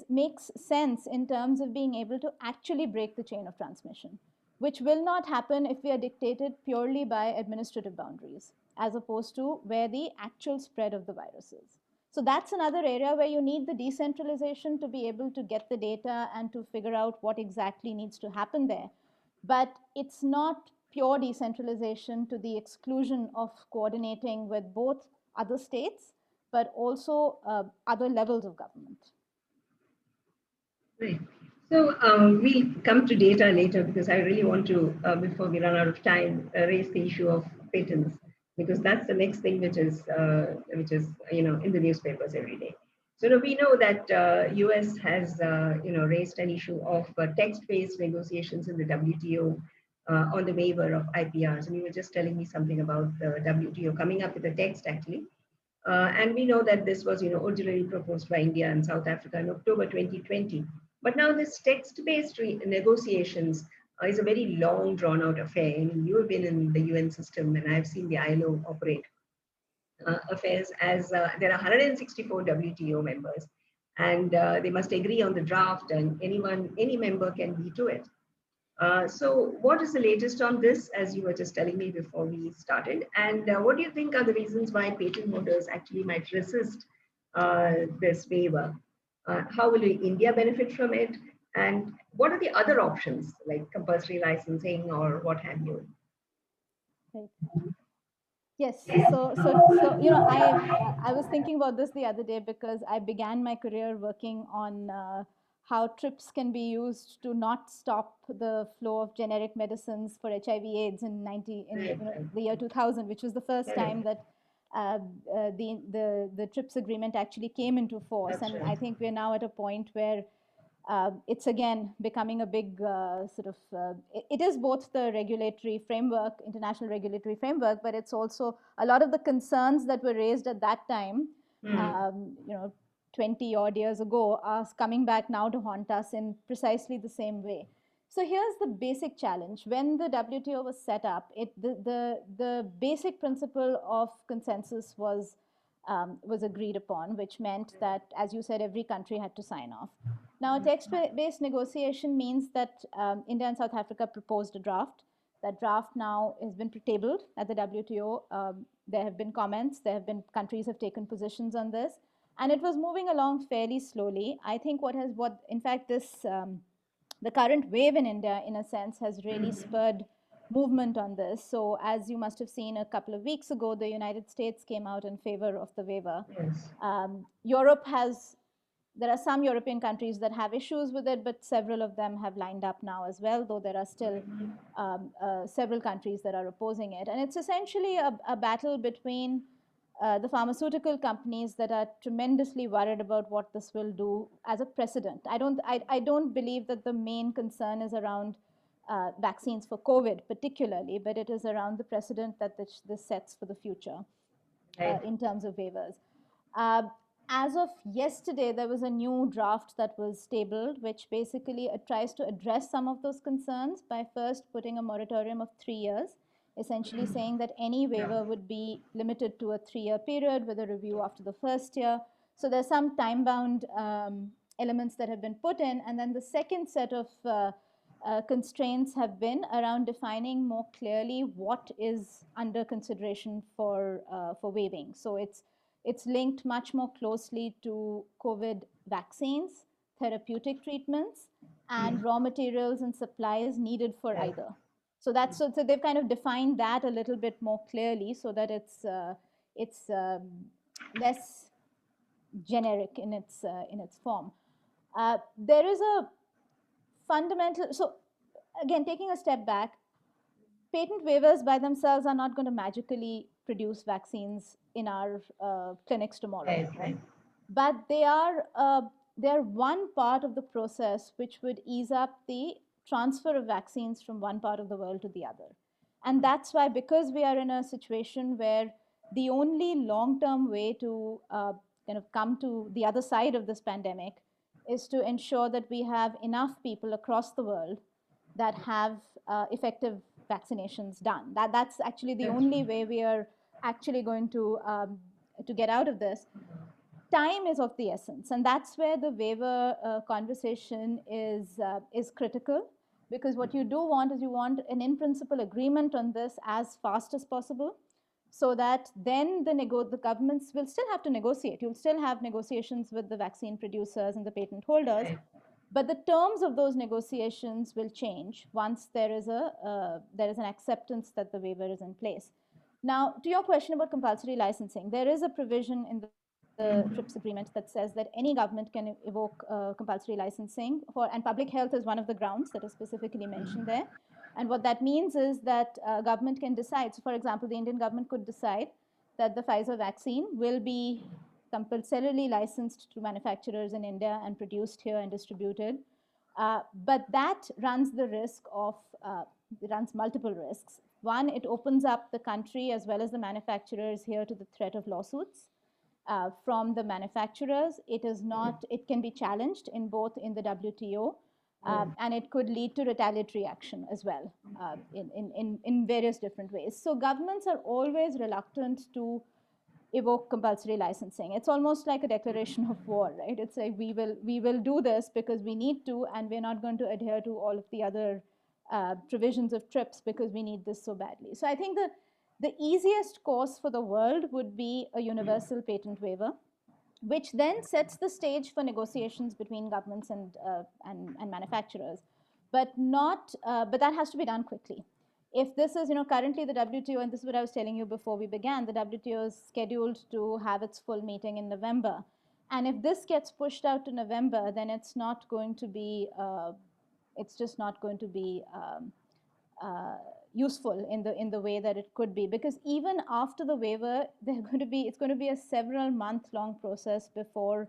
makes sense in terms of being able to actually break the chain of transmission, which will not happen if we are dictated purely by administrative boundaries, as opposed to where the actual spread of the virus is. So that's another area where you need the decentralization to be able to get the data and to figure out what exactly needs to happen there. But it's not pure decentralization to the exclusion of coordinating with both other states, but also other levels of government. Right. So we'll come to data later because I really want to, before we run out of time, raise the issue of patents, because that's the next thing which is in the newspapers every day. So we know that US has raised an issue of text-based negotiations in the WTO on the waiver of IPRs, and you were just telling me something about the WTO coming up with a text actually. And we know that this was originally proposed by India and South Africa in October 2020. But now this text-based negotiations is a very long, drawn-out affair. I mean, you've been in the UN system, and I've seen the ILO operate affairs as there are 164 WTO members, and they must agree on the draft, and any member can veto it. So what is the latest on this, as you were just telling me before we started? And what do you think are the reasons why patent holders actually might resist this waiver? How will India benefit from it? And what are the other options, like compulsory licensing or what have you? Right. Yes, so I was thinking about this the other day because I began my career working on how TRIPS can be used to not stop the flow of generic medicines for HIV/AIDS in the year 2000, which was the first time that the TRIPS agreement actually came into force. That's and right. I think we're now at a point where it's again becoming a big it is both the regulatory framework, international regulatory framework, but it's also a lot of the concerns that were raised at that time, 20 odd years ago, are coming back now to haunt us in precisely the same way. So here's the basic challenge. When the WTO was set up, the basic principle of consensus was agreed upon, which meant that, as you said, every country had to sign off. Now, text-based negotiation means that India and South Africa proposed a draft. That draft now has been tabled at the WTO. There have been comments. Countries have taken positions on this, and it was moving along fairly slowly. I think in fact, the current wave in India, in a sense, has really spurred movement on this. So as you must have seen a couple of weeks ago, the United States came out in favor of the waiver. Yes. There are some European countries that have issues with it, but several of them have lined up now as well, though there are still several countries that are opposing it. And it's essentially a battle between the pharmaceutical companies that are tremendously worried about what this will do as a precedent. I don't believe that the main concern is around vaccines for COVID particularly, but it is around the precedent that this sets for the future in terms of waivers. As of yesterday, there was a new draft that was tabled, which basically tries to address some of those concerns by first putting a moratorium of 3 years, essentially saying that any waiver would be limited to a 3-year period with a review after the first year. So there's some time-bound elements that have been put in. And then the second set of constraints have been around defining more clearly what is under consideration for waiving. So it's linked much more closely to COVID vaccines, therapeutic treatments, and raw materials and supplies needed for either. So they've kind of defined that a little bit more clearly so that it's less generic in its form. There is a fundamental, so again, taking a step back, patent waivers by themselves are not going to magically produce vaccines in our clinics tomorrow. Right. But they are one part of the process which would ease up the transfer of vaccines from one part of the world to the other. And that's why, because we are in a situation where the only long-term way to kind of come to the other side of this pandemic is to ensure that we have enough people across the world that have effective vaccinations done. That's actually the only way we are actually going to get out of this. Time is of the essence, and that's where the waiver conversation is critical, because what you do want is you want an in-principle agreement on this as fast as possible, so that then the governments will still have to negotiate. You'll still have negotiations with the vaccine producers and the patent holders, but the terms of those negotiations will change once there is an acceptance that the waiver is in place. Now, to your question about compulsory licensing, there is a provision in the TRIPS agreement that says that any government can evoke compulsory licensing and public health is one of the grounds that is specifically mentioned there. And what that means is that government can decide. So, for example, the Indian government could decide that the Pfizer vaccine will be compulsorily licensed to manufacturers in India and produced here and distributed. But that runs the risk of, it runs multiple risks. One, it opens up the country as well as the manufacturers here to the threat of lawsuits from the manufacturers. It can be challenged in the WTO, and it could lead to retaliatory action as well in various different ways. So governments are always reluctant to evoke compulsory licensing. It's almost like a declaration of war, right? It's like we will do this because we need to, and we're not going to adhere to all of the other provisions of TRIPS because we need this so badly. So I think the easiest course for the world would be a universal patent waiver, which then sets the stage for negotiations between governments and manufacturers. But that has to be done quickly. If this is, currently the WTO, and this is what I was telling you before we began, the WTO is scheduled to have its full meeting in November. And if this gets pushed out to November, then it's not going to be, it's just not going to be useful in the way that it could be, because even after the waiver, it's going to be a several month-long process before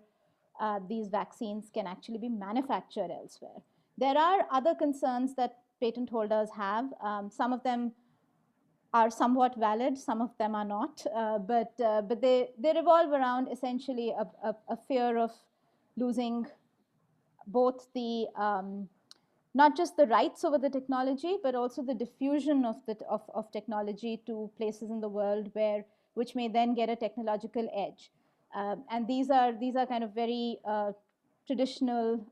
these vaccines can actually be manufactured elsewhere. There are other concerns that patent holders have. Some of them are somewhat valid, some of them are not, but they revolve around essentially a fear of losing both the not just the rights over the technology, but also the diffusion of technology to places in the world which may then get a technological edge. And these are kind of very traditional,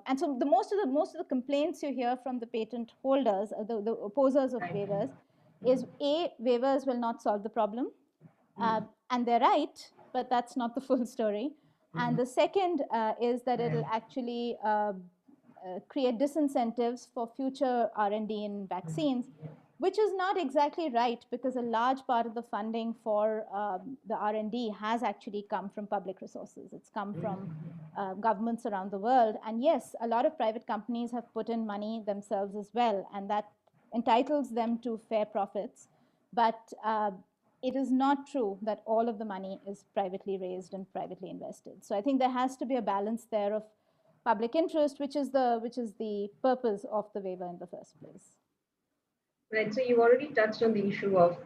and so most of the complaints you hear from the patent holders, the opposers of waivers, is waivers will not solve the problem, and they're right, but that's not the full story. And the second is that it'll actually create disincentives for future R&D in vaccines, which is not exactly right, because a large part of the funding for the R&D has actually come from public resources. It's come from governments around the world. And yes, a lot of private companies have put in money themselves as well, and that entitles them to fair profits. But it is not true that all of the money is privately raised and privately invested. So I think there has to be a balance there of public interest, which is the purpose of the waiver in the first place. Right. So you already touched on the issue of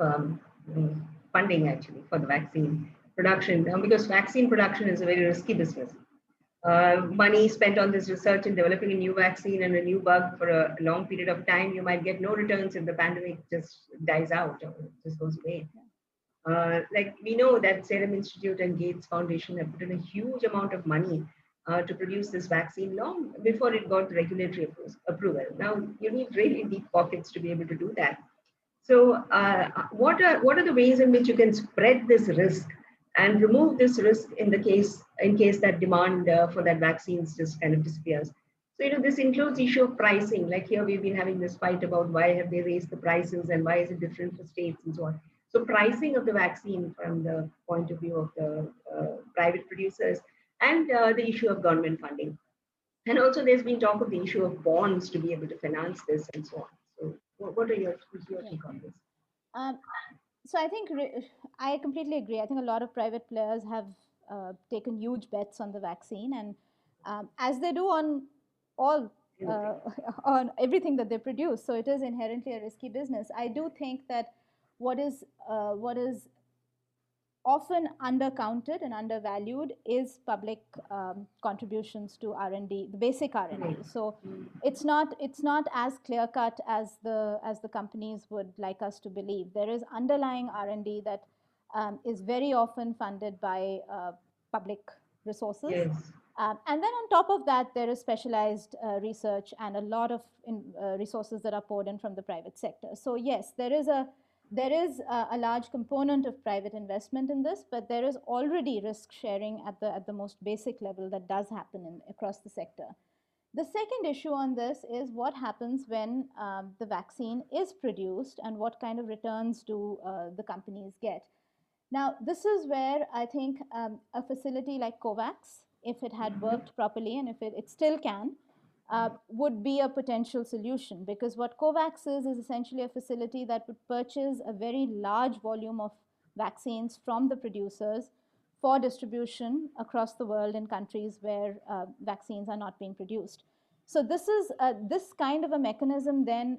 funding actually for the vaccine production, because vaccine production is a very risky business. Money spent on this research and developing a new vaccine and a new bug for a long period of time, you might get no returns if the pandemic just dies out or just goes away. Like we know that Serum Institute and Gates Foundation have put in a huge amount of money to produce this vaccine long before it got regulatory approval. Now you need really deep pockets to be able to do that. So what are the ways in which you can spread this risk and remove this risk in case that demand for that vaccines just kind of disappears? So this includes issue of pricing. Like here we've been having this fight about why have they raised the prices and why is it different for states and so on. So pricing of the vaccine from the point of view of the private producers, and the issue of government funding. And also there's been talk of the issue of bonds to be able to finance this and so on. So what are your take on this? So I think I completely agree. I think a lot of private players have taken huge bets on the vaccine, and as they do on all on everything that they produce. So it is inherently a risky business. I do think that what is often undercounted and undervalued is public contributions to R&D, the basic R&D. So it's not as clear cut as the companies would like us to believe. There is underlying R&D that is very often funded by public resources. Yes. And then on top of that, there is specialized research and a lot of resources that are poured in from the private sector. So yes, there is a large component of private investment in this, but there is already risk sharing at the most basic level that does happen across the sector. The second issue on this is what happens when the vaccine is produced and what kind of returns do the companies get. Now, this is where I think a facility like COVAX, if it had worked properly and if it still can, would be a potential solution, because what COVAX is essentially a facility that would purchase a very large volume of vaccines from the producers for distribution across the world in countries where vaccines are not being produced. So this kind of a mechanism then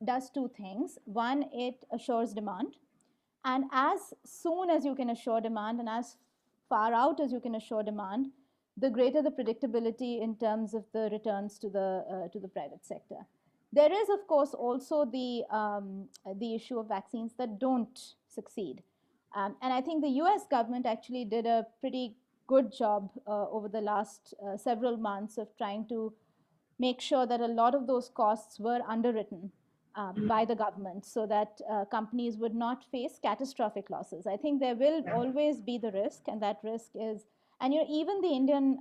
does two things. One, it assures demand. And as soon as you can assure demand and as far out as you can assure demand, the greater the predictability in terms of the returns to the private sector. There is, of course, also the issue of vaccines that don't succeed. And I think the US government actually did a pretty good job over the last several months of trying to make sure that a lot of those costs were underwritten by the government so that companies would not face catastrophic losses. I think there will always be the risk, and that risk is, and even the Indian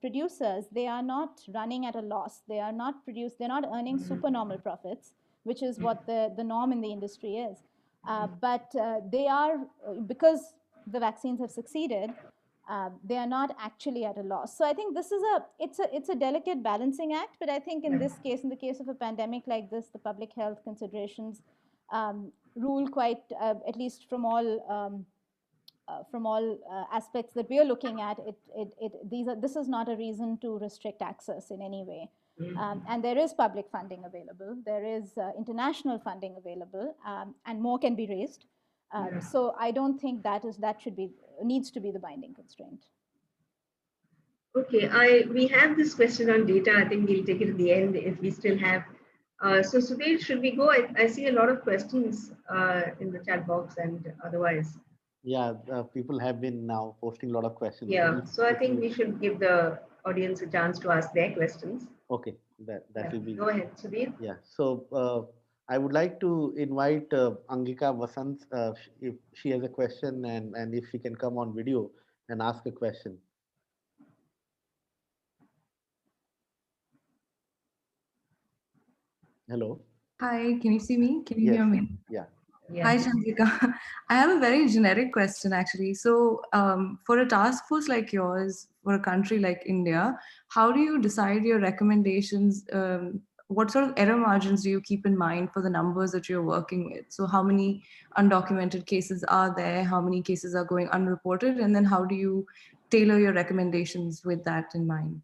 producers, they are not running at a loss. They're not earning supernormal profits, which is what the norm in the industry is. But they are, because the vaccines have succeeded, they are not actually at a loss. So I think this is it's a delicate balancing act, but I think in this case, in the case of a pandemic like this, the public health considerations rule quite, at least from all aspects that we are looking at, this is not a reason to restrict access in any way. And there is public funding available, there is international funding available, and more can be raised. So I don't think that needs to be the binding constraint. Okay, we have this question on data. I think we'll take it at the end if we still have. So Sudhir, should we go? I see a lot of questions in the chat box and otherwise. Yeah, people have been now posting a lot of questions. Yeah, so I think we should give the audience a chance to ask their questions. Okay, that will be. Go ahead, Sudhir. Yeah, so I would like to invite Angika Vasant if she has a question and if she can come on video and ask a question. Hello. Hi, can you see me? Can you hear me? Yeah. Hi, Chandrika. I have a very generic question actually. So, for a task force like yours, for a country like India, how do you decide your recommendations? What sort of error margins do you keep in mind for the numbers that you're working with? So, how many undocumented cases are there? How many cases are going unreported? And then, how do you tailor your recommendations with that in mind?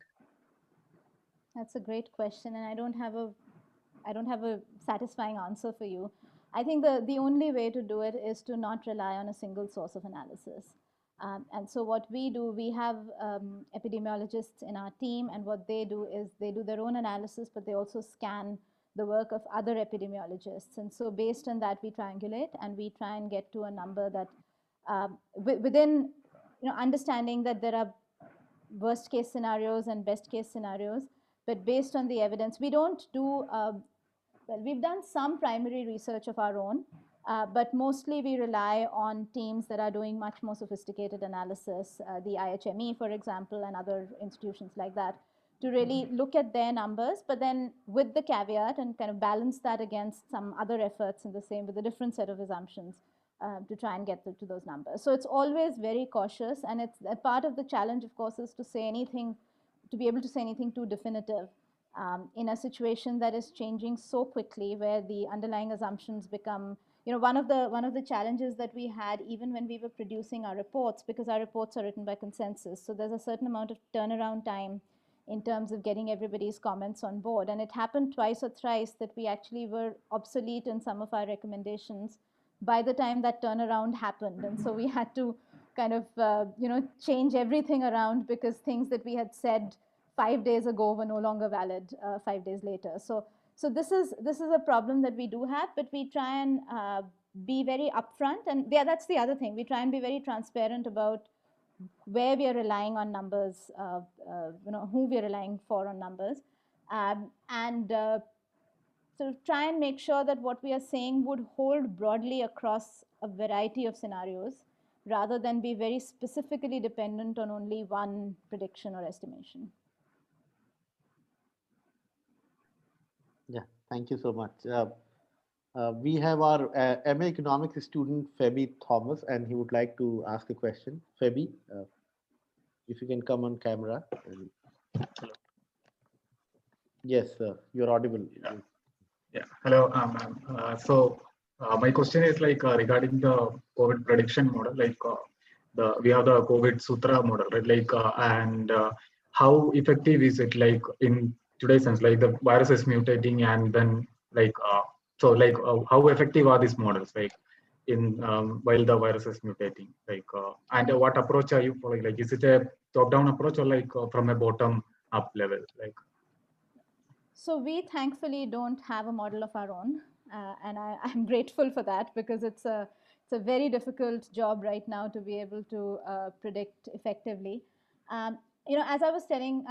That's a great question, and I don't have a satisfying answer for you. I think the only way to do it is to not rely on a single source of analysis. And so what we do, we have epidemiologists in our team, and what they do is they do their own analysis, but they also scan the work of other epidemiologists. And so based on that, we triangulate and we try and get to a number that within, understanding that there are worst case scenarios and best case scenarios, but based on the evidence, we don't do well, we've done some primary research of our own, but mostly we rely on teams that are doing much more sophisticated analysis, the IHME, for example, and other institutions like that, to really look at their numbers, but then with the caveat and kind of balance that against some other efforts in the same with a different set of assumptions to try and get to those numbers. So it's always very cautious, and it's a part of the challenge, of course, is to be able to say anything too definitive. In a situation that is changing so quickly, where the underlying assumptions become, one of the challenges that we had even when we were producing our reports, because our reports are written by consensus, so there's a certain amount of turnaround time in terms of getting everybody's comments on board. And it happened twice or thrice that we actually were obsolete in some of our recommendations by the time that turnaround happened. And so we had to kind of, change everything around because things that we had said 5 days ago were no longer valid 5 days later. So this is a problem that we do have, but we try and be very upfront. And that's the other thing. We try and be very transparent about where we are relying on numbers, who we are relying for on numbers, and sort of try and make sure that what we are saying would hold broadly across a variety of scenarios, rather than be very specifically dependent on only one prediction or estimation. Yeah, thank you so much. We have our MA Economics student, Fabi Thomas, and he would like to ask a question. Fabi, if you can come on camera. Hello. Yes, you're audible. Yeah. Hello. My question is regarding the COVID prediction model. We have the COVID Sutra model, right? And how effective is it? In today's sense, the virus is mutating, and then how effective are these models? While the virus is mutating, and what approach are you following? Is it a top-down approach or from a bottom-up level? So we thankfully don't have a model of our own, and I'm grateful for that, because it's a very difficult job right now to be able to predict effectively. As I was saying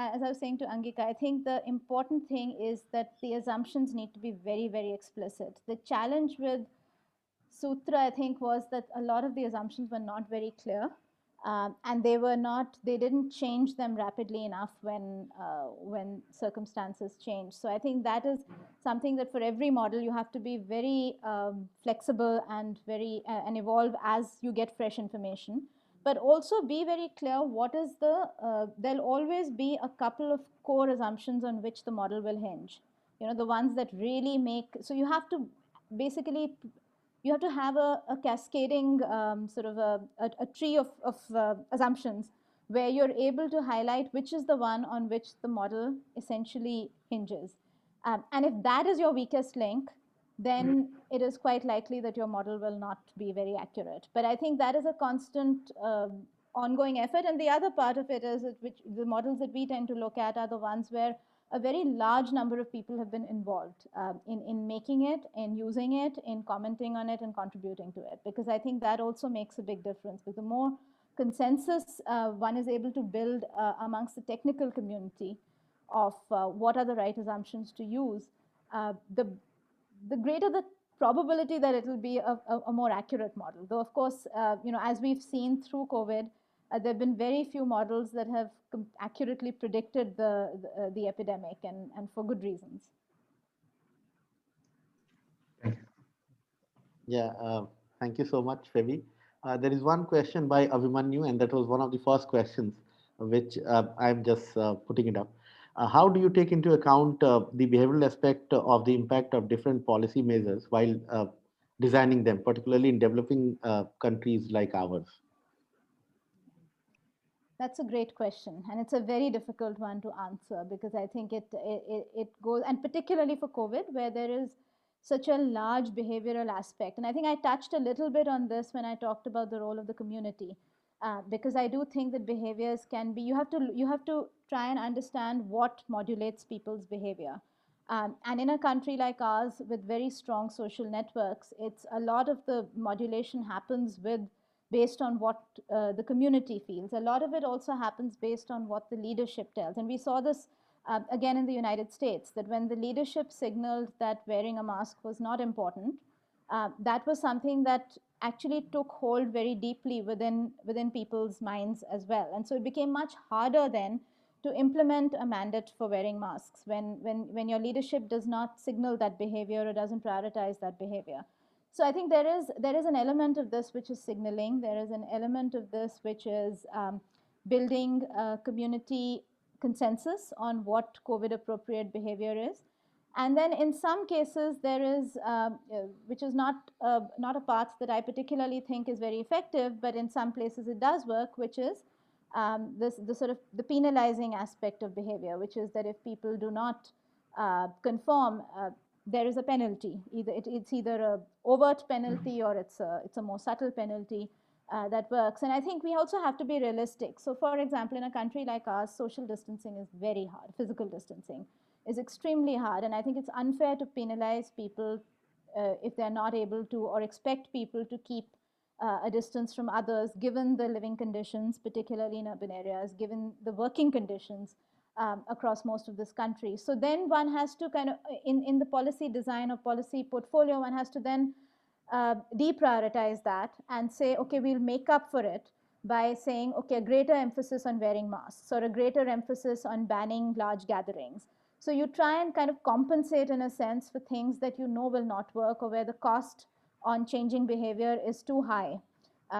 to Angika, I think the important thing is that the assumptions need to be very, very explicit. The challenge with Sutra, I think, was that a lot of the assumptions were not very clear, and they didn't change them rapidly enough when circumstances change. So I think that is something that for every model you have to be very flexible and and evolve as you get fresh information. but also be very clear what is there'll always be a couple of core assumptions on which the model will hinge. The ones that really make, so you have to basically, you have to have a cascading sort of a tree of assumptions where you're able to highlight which is the one on which the model essentially hinges. And if that is your weakest link, then it is quite likely that your model will not be very accurate. But I think that is a constant ongoing effort. And the other part of it is that the models that we tend to look at are the ones where a very large number of people have been involved in making it, in using it, in commenting on it, and contributing to it. Because I think that also makes a big difference. Because the more consensus one is able to build amongst the technical community of what are the right assumptions to use, the greater the probability that it will be a more accurate model. Though, of course, as we've seen through COVID, there have been very few models that have accurately predicted the epidemic, and for good reasons. Yeah, thank you so much, Fevi. There is one question by Avimanyu, and that was one of the first questions, which I'm just putting it up. How do you take into account the behavioral aspect of the impact of different policy measures while designing them, particularly in developing countries like ours? That's a great question, and it's a very difficult one to answer, because I think it goes, and particularly for COVID, where there is such a large behavioral aspect. And I think I touched a little bit on this when I talked about the role of the community. Because I do think that behaviors can be, you have to try and understand what modulates people's behavior. And in a country like ours with very strong social networks, it's a lot of the modulation happens based on what the community feels. A lot of it also happens based on what the leadership tells. And we saw this again in the United States, that when the leadership signaled that wearing a mask was not important, that was something that actually took hold very deeply within people's minds as well. And so it became much harder then to implement a mandate for wearing masks when your leadership does not signal that behavior or doesn't prioritize that behavior. So I think there is an element of this which is signaling. There is an element of this which is building community consensus on what COVID appropriate behavior is. And then in some cases, there is, which is not a path that I particularly think is very effective, but in some places it does work, which is the sort of the penalizing aspect of behavior, which is that if people do not conform, there is a penalty. It's either a overt penalty or it's a more subtle penalty that works. And I think we also have to be realistic. So for example, in a country like ours, social distancing is very hard, physical distancing is extremely hard. And I think it's unfair to penalize people if they're not able to, or expect people to keep a distance from others, given the living conditions, particularly in urban areas, given the working conditions across most of this country. So then one has to kind of, in the policy design or policy portfolio, one has to then deprioritize that and say, okay, we'll make up for it by saying, okay, a greater emphasis on wearing masks or a greater emphasis on banning large gatherings. So you try and kind of compensate in a sense for things that you know will not work, or where the cost on changing behavior is too high.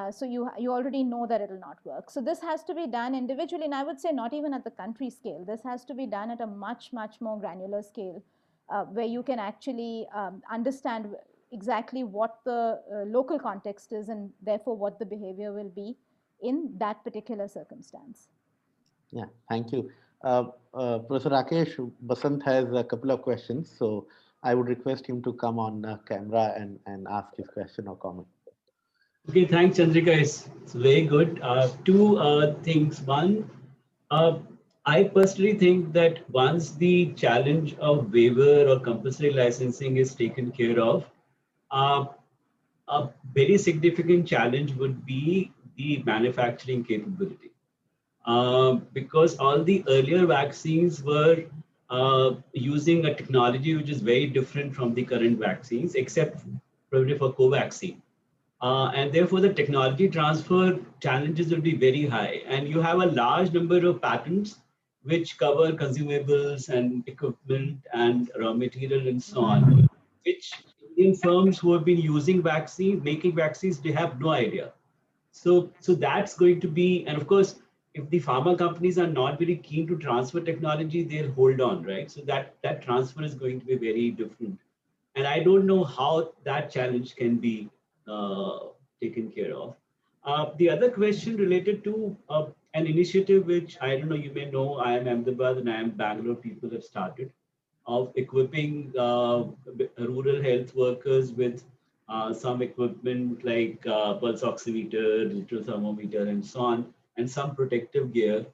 So you already know that it will not work. So this has to be done individually, and I would say not even at the country scale. This has to be done at a much, much more granular scale, where you can actually understand exactly what the local context is, and therefore what the behavior will be in that particular circumstance. Yeah, thank you. Professor Rakesh, Basant has a couple of questions, so I would request him to come on camera and ask his question or comment. Okay, thanks, Chandrika. It's very good. Two things. One, I personally think that once the challenge of waiver or compulsory licensing is taken care of, a very significant challenge would be the manufacturing capability. Because all the earlier vaccines were using a technology which is very different from the current vaccines, except probably for Covaxin. And therefore, the technology transfer challenges will be very high. And you have a large number of patents which cover consumables and equipment and raw material and so on, which Indian firms who have been using vaccines, making vaccines, they have no idea. So that's going to be, and of course, if the pharma companies are not very keen to transfer technology, they'll hold on, right? So that transfer is going to be very different. And I don't know how that challenge can be taken care of. The other question related to an initiative which I don't know, you may know, IIM Ahmedabad and IIM Bangalore people have started of equipping rural health workers with some equipment like pulse oximeter, digital thermometer, and so on, and some protective gear.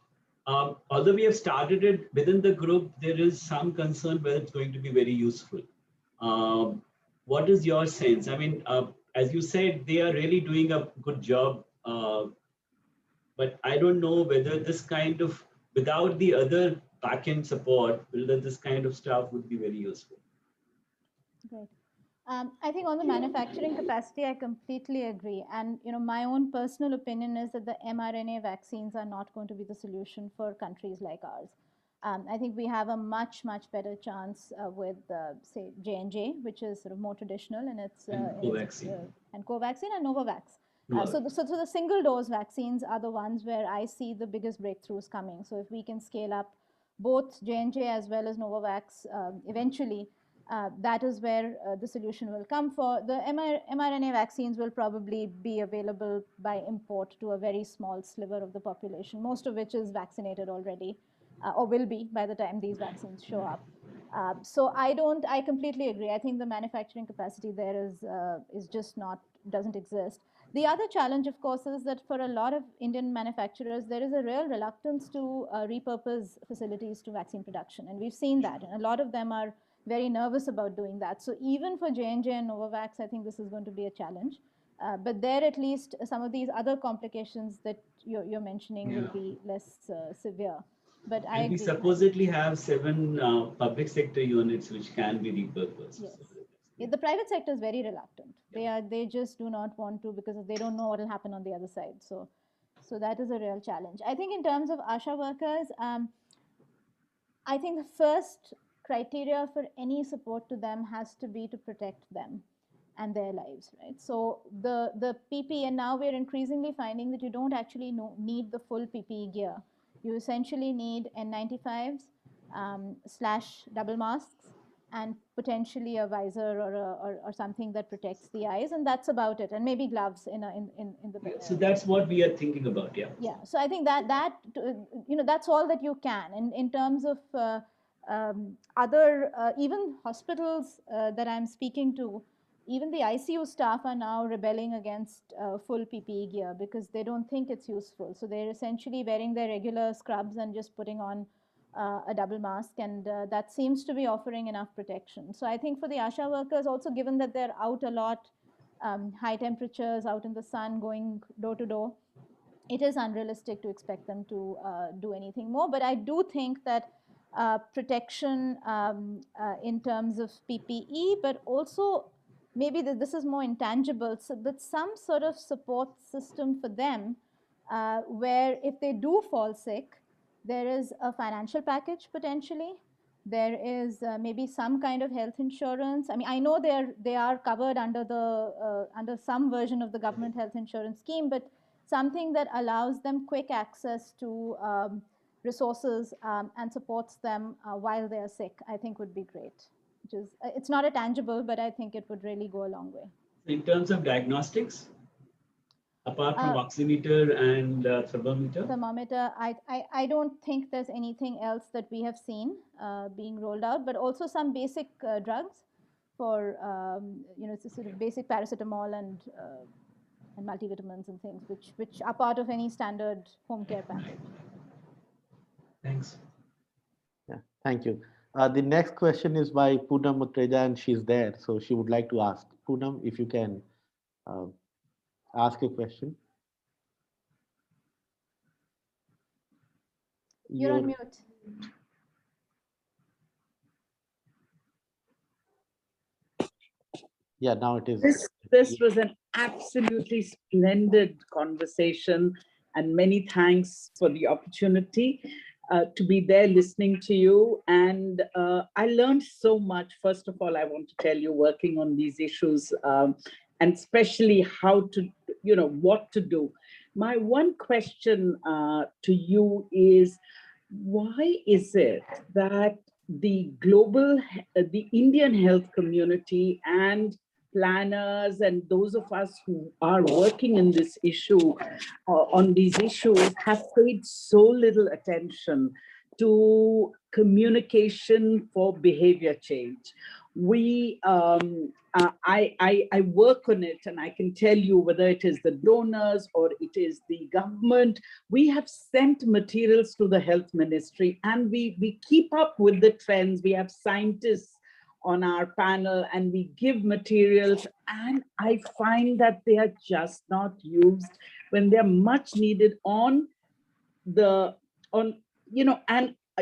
Although we have started it within the group, there is some concern whether it's going to be very useful. What is your sense? I mean, as you said, they are really doing a good job, but I don't know whether this kind of, without the other backend support, whether this kind of stuff would be very useful. Great. I think on the manufacturing capacity, I completely agree. And my own personal opinion is that the mRNA vaccines are not going to be the solution for countries like ours. I think we have a much better chance with, say, J&J, which is sort of more traditional, and it's Covaxin. And Covaxin and Novavax. So the single dose vaccines are the ones where I see the biggest breakthroughs coming. So if we can scale up both J&J as well as Novavax eventually, that is where the solution will come. For the mRNA vaccines will probably be available by import to a very small sliver of the population, most of which is vaccinated already, or will be by the time these vaccines show up. So I completely agree. I think the manufacturing capacity there is just doesn't exist. The other challenge, of course, is that for a lot of Indian manufacturers, there is a real reluctance to repurpose facilities to vaccine production. And we've seen that. And a lot of them are very nervous about doing that. So even for J&J and Novavax, I think this is going to be a challenge. But there, at least, some of these other complications that you're mentioning will be less severe. But I agree. We supposedly have 7 public sector units which can be repurposed. Yes. The private sector is very reluctant. They just do not want to, because they don't know what will happen on the other side. So that is a real challenge. I think in terms of ASHA workers, I think the first criteria for any support to them has to be to protect them and their lives, right? So the PPE, and now we're increasingly finding that you don't actually need the full PPE gear. You essentially need N95s / double masks, and potentially a visor or something that protects the eyes, and that's about it, and maybe gloves in the. So that's what we are thinking about, yeah. Yeah. So I think that that's all that you can. And in terms of other even hospitals that I'm speaking to, even the ICU staff are now rebelling against full PPE gear because they don't think it's useful. So they're essentially wearing their regular scrubs and just putting on a double mask, and that seems to be offering enough protection. So I think for the ASHA workers, also given that they're out a lot, high temperatures, out in the sun, going door to door, it is unrealistic to expect them to do anything more. But I do think that protection in terms of PPE, but also maybe this is more intangible, so that some sort of support system for them where if they do fall sick, there is a financial package potentially. There is maybe some kind of health insurance. I mean, I know they are covered under under some version of the government health insurance scheme, but something that allows them quick access to resources and supports them while they are sick, I think would be great. It's not a tangible, but I think it would really go a long way. In terms of diagnostics, apart from oximeter and thermometer? Thermometer, I don't think there's anything else that we have seen being rolled out, but also some basic drugs for, it's a sort of basic paracetamol and multivitamins and things, which are part of any standard home care package. Thanks. Yeah, thank you. The next question is by Poonam Mutreja, and she's there, so she would like to ask. Poonam, if you can ask a question. You're on mute. Yeah, now it is. This was an absolutely splendid conversation, and many thanks for the opportunity to be there listening to you. And I learned so much. First of all, I want to tell you, working on these issues, and especially how to, what to do. My one question to you is, why is it that the the Indian health community and planners and those of us who are working in this issue, on these issues, have paid so little attention to communication for behavior change? I work on it, and I can tell you, whether it is the donors or it is the government, we have sent materials to the health ministry, and we keep up with the trends. We have scientists on our panel, and we give materials, and I find that they are just not used when they're much needed and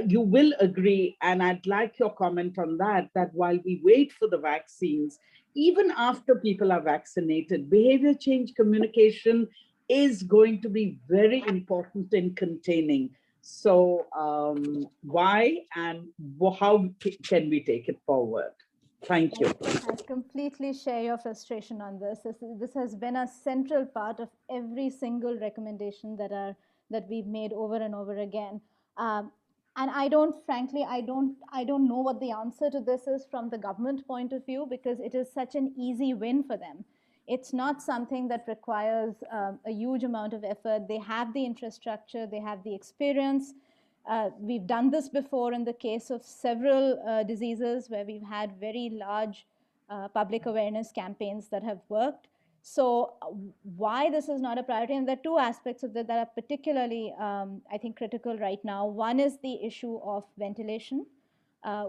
you will agree, and I'd like your comment on that, that while we wait for the vaccines, even after people are vaccinated, behavior change communication is going to be very important in containing. So why and how can we take it forward? Thank you. I completely share your frustration on this. This has been a central part of every single recommendation that we've made over and over again. And I don't know what the answer to this is from the government point of view, because it is such an easy win for them. It's not something that requires a huge amount of effort. They have the infrastructure, they have the experience. We've done this before in the case of several diseases where we've had very large public awareness campaigns that have worked. So why this is not a priority? And there are two aspects of that that are particularly, I think, critical right now. One is the issue of ventilation,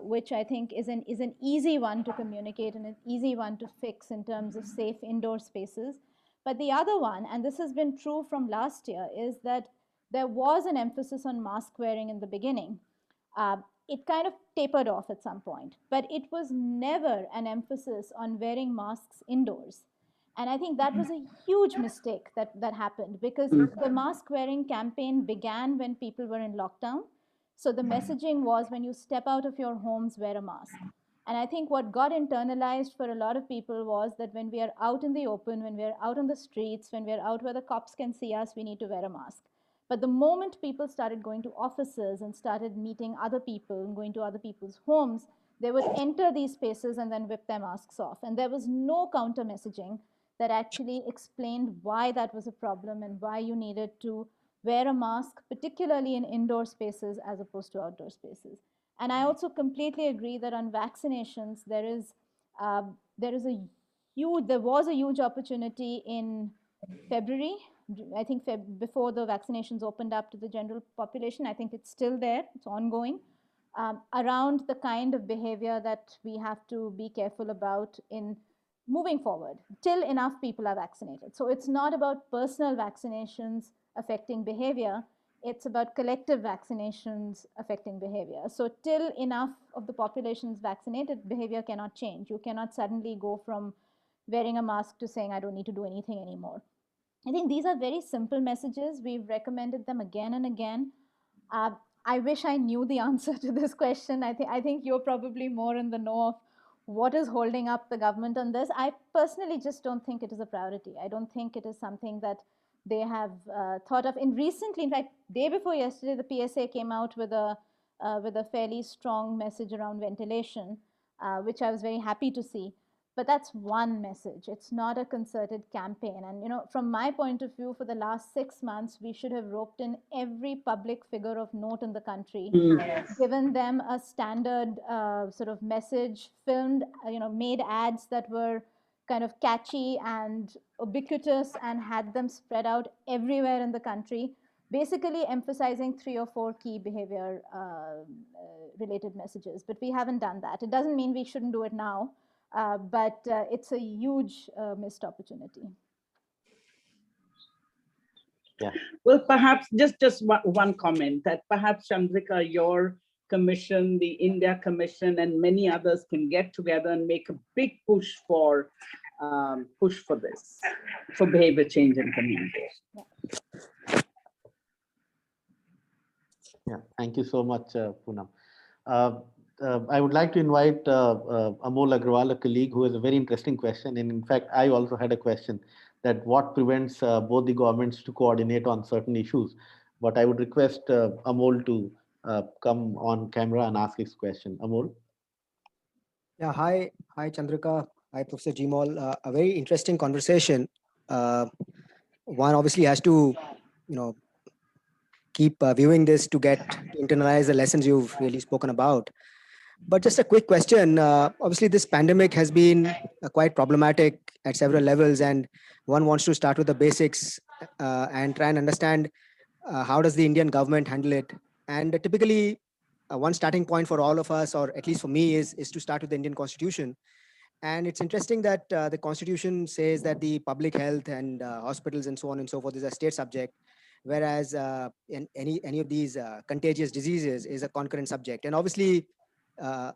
which I think is an easy one to communicate and an easy one to fix in terms of safe indoor spaces. But the other one, and this has been true from last year, is that there was an emphasis on mask wearing in the beginning. It kind of tapered off at some point, but it was never an emphasis on wearing masks indoors. And I think that was a huge mistake that happened, because the mask wearing campaign began when people were in lockdown. So the messaging was, when you step out of your homes, wear a mask. And I think what got internalized for a lot of people was that when we are out in the open, when we are out on the streets, when we are out where the cops can see us, we need to wear a mask. But the moment people started going to offices and started meeting other people and going to other people's homes, they would enter these spaces and then whip their masks off. And there was no counter messaging that actually explained why that was a problem and why you needed to wear a mask, particularly in indoor spaces as opposed to outdoor spaces. And I also completely agree that on vaccinations, there was a huge opportunity in February. I think before the vaccinations opened up to the general population. I think it's still there, it's ongoing, around the kind of behavior that we have to be careful about in moving forward, till enough people are vaccinated. So it's not about personal vaccinations affecting behavior, it's about collective vaccinations affecting behavior. So till enough of the population is vaccinated, behavior cannot change. You cannot suddenly go from wearing a mask to saying, I don't need to do anything anymore. I think these are very simple messages. We've recommended them again and again. I wish I knew the answer to this question. I think you're probably more in the know of what is holding up the government on this. I personally just don't think it is a priority. I don't think it is something that they have thought of. In fact, day before yesterday, the PSA came out with a fairly strong message around ventilation, which I was very happy to see. But that's one message. It's not a concerted campaign. And from my point of view, for the last 6 months, we should have roped in every public figure of note in the country, given them a standard sort of message, filmed, made ads that were kind of catchy and ubiquitous, and had them spread out everywhere in the country, basically emphasizing 3 or 4 key behavior related messages. But we haven't done that. It doesn't mean we shouldn't do it now. But it's a huge missed opportunity. Yeah. Well, perhaps just one comment, that perhaps, Chandrika, your commission, the India Commission, and many others can get together and make a big push for this, for behavior change and communication. Yeah, thank you so much, Poonam. I would like to invite Amol Agrawal, a colleague, who has a very interesting question. And in fact, I also had a question that what prevents both the governments to coordinate on certain issues. But I would request Amol to come on camera and ask his question. Amol? Yeah, hi Chandrika, hi Professor Gmol. A very interesting conversation. Uh, One obviously has to, keep viewing this to get to internalize the lessons you've really spoken about. But just a quick question. Obviously, this pandemic has been quite problematic at several levels, and one wants to start with the basics and try and understand how does the Indian government handle it. And typically, one starting point for all of us, or at least for me, is to start with the Indian Constitution. And it's interesting that the Constitution says that the public health and hospitals and so on and so forth is a state subject, whereas in any of these contagious diseases is a concurrent subject. And obviously, uh,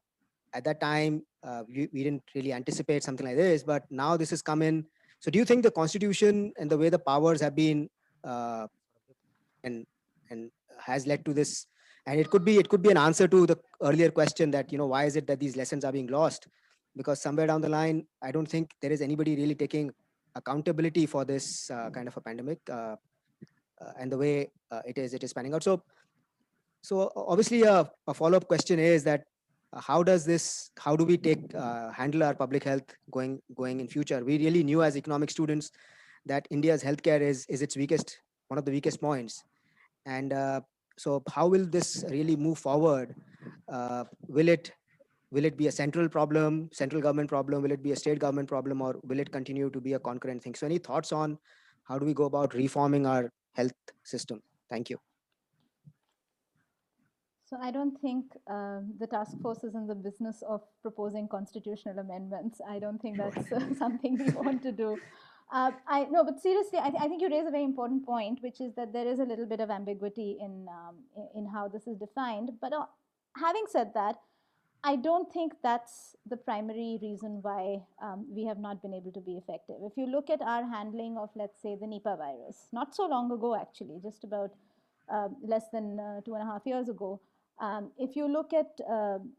at that time, we didn't really anticipate something like this, but now this has come in. So, do you think the Constitution and the way the powers have been uh, and has led to this? And it could be an answer to the earlier question that why is it that these lessons are being lost? Because somewhere down the line, I don't think there is anybody really taking accountability for this kind of a pandemic and the way it is panning out. So obviously, a follow-up question is that how do we handle our public health going in future? We really knew as economic students that India's healthcare is its weakest, one of the weakest points. And so how will this really move forward? Will it be a central government problem? Will it be a state government problem, or will it continue to be a concurrent thing? So any thoughts on how do we go about reforming our health system? Thank you. So I don't think the task force is in the business of proposing constitutional amendments. I don't think that's something we want to do. I no, but seriously, I think you raise a very important point, which is that there is a little bit of ambiguity in how this is defined. But having said that, I don't think that's the primary reason why we have not been able to be effective. If you look at our handling of, let's say, the Nipah virus, not so long ago, actually, just about less than 2.5 years ago, if you look at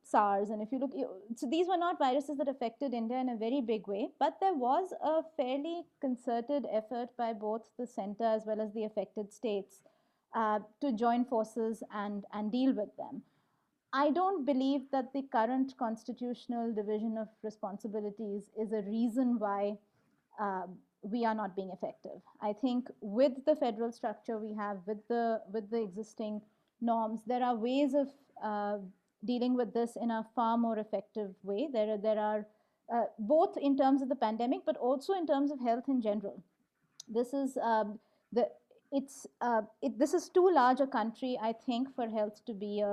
SARS, and if you look, so these were not viruses that affected India in a very big way, but there was a fairly concerted effort by both the center as well as the affected states to join forces and deal with them. I don't believe that the current constitutional division of responsibilities is a reason why we are not being effective. I think with the federal structure we have, with the existing norms, there are ways of dealing with this in a far more effective way. There are both in terms of the pandemic, but also in terms of health in general. This is this is too large a country, I think, for health to be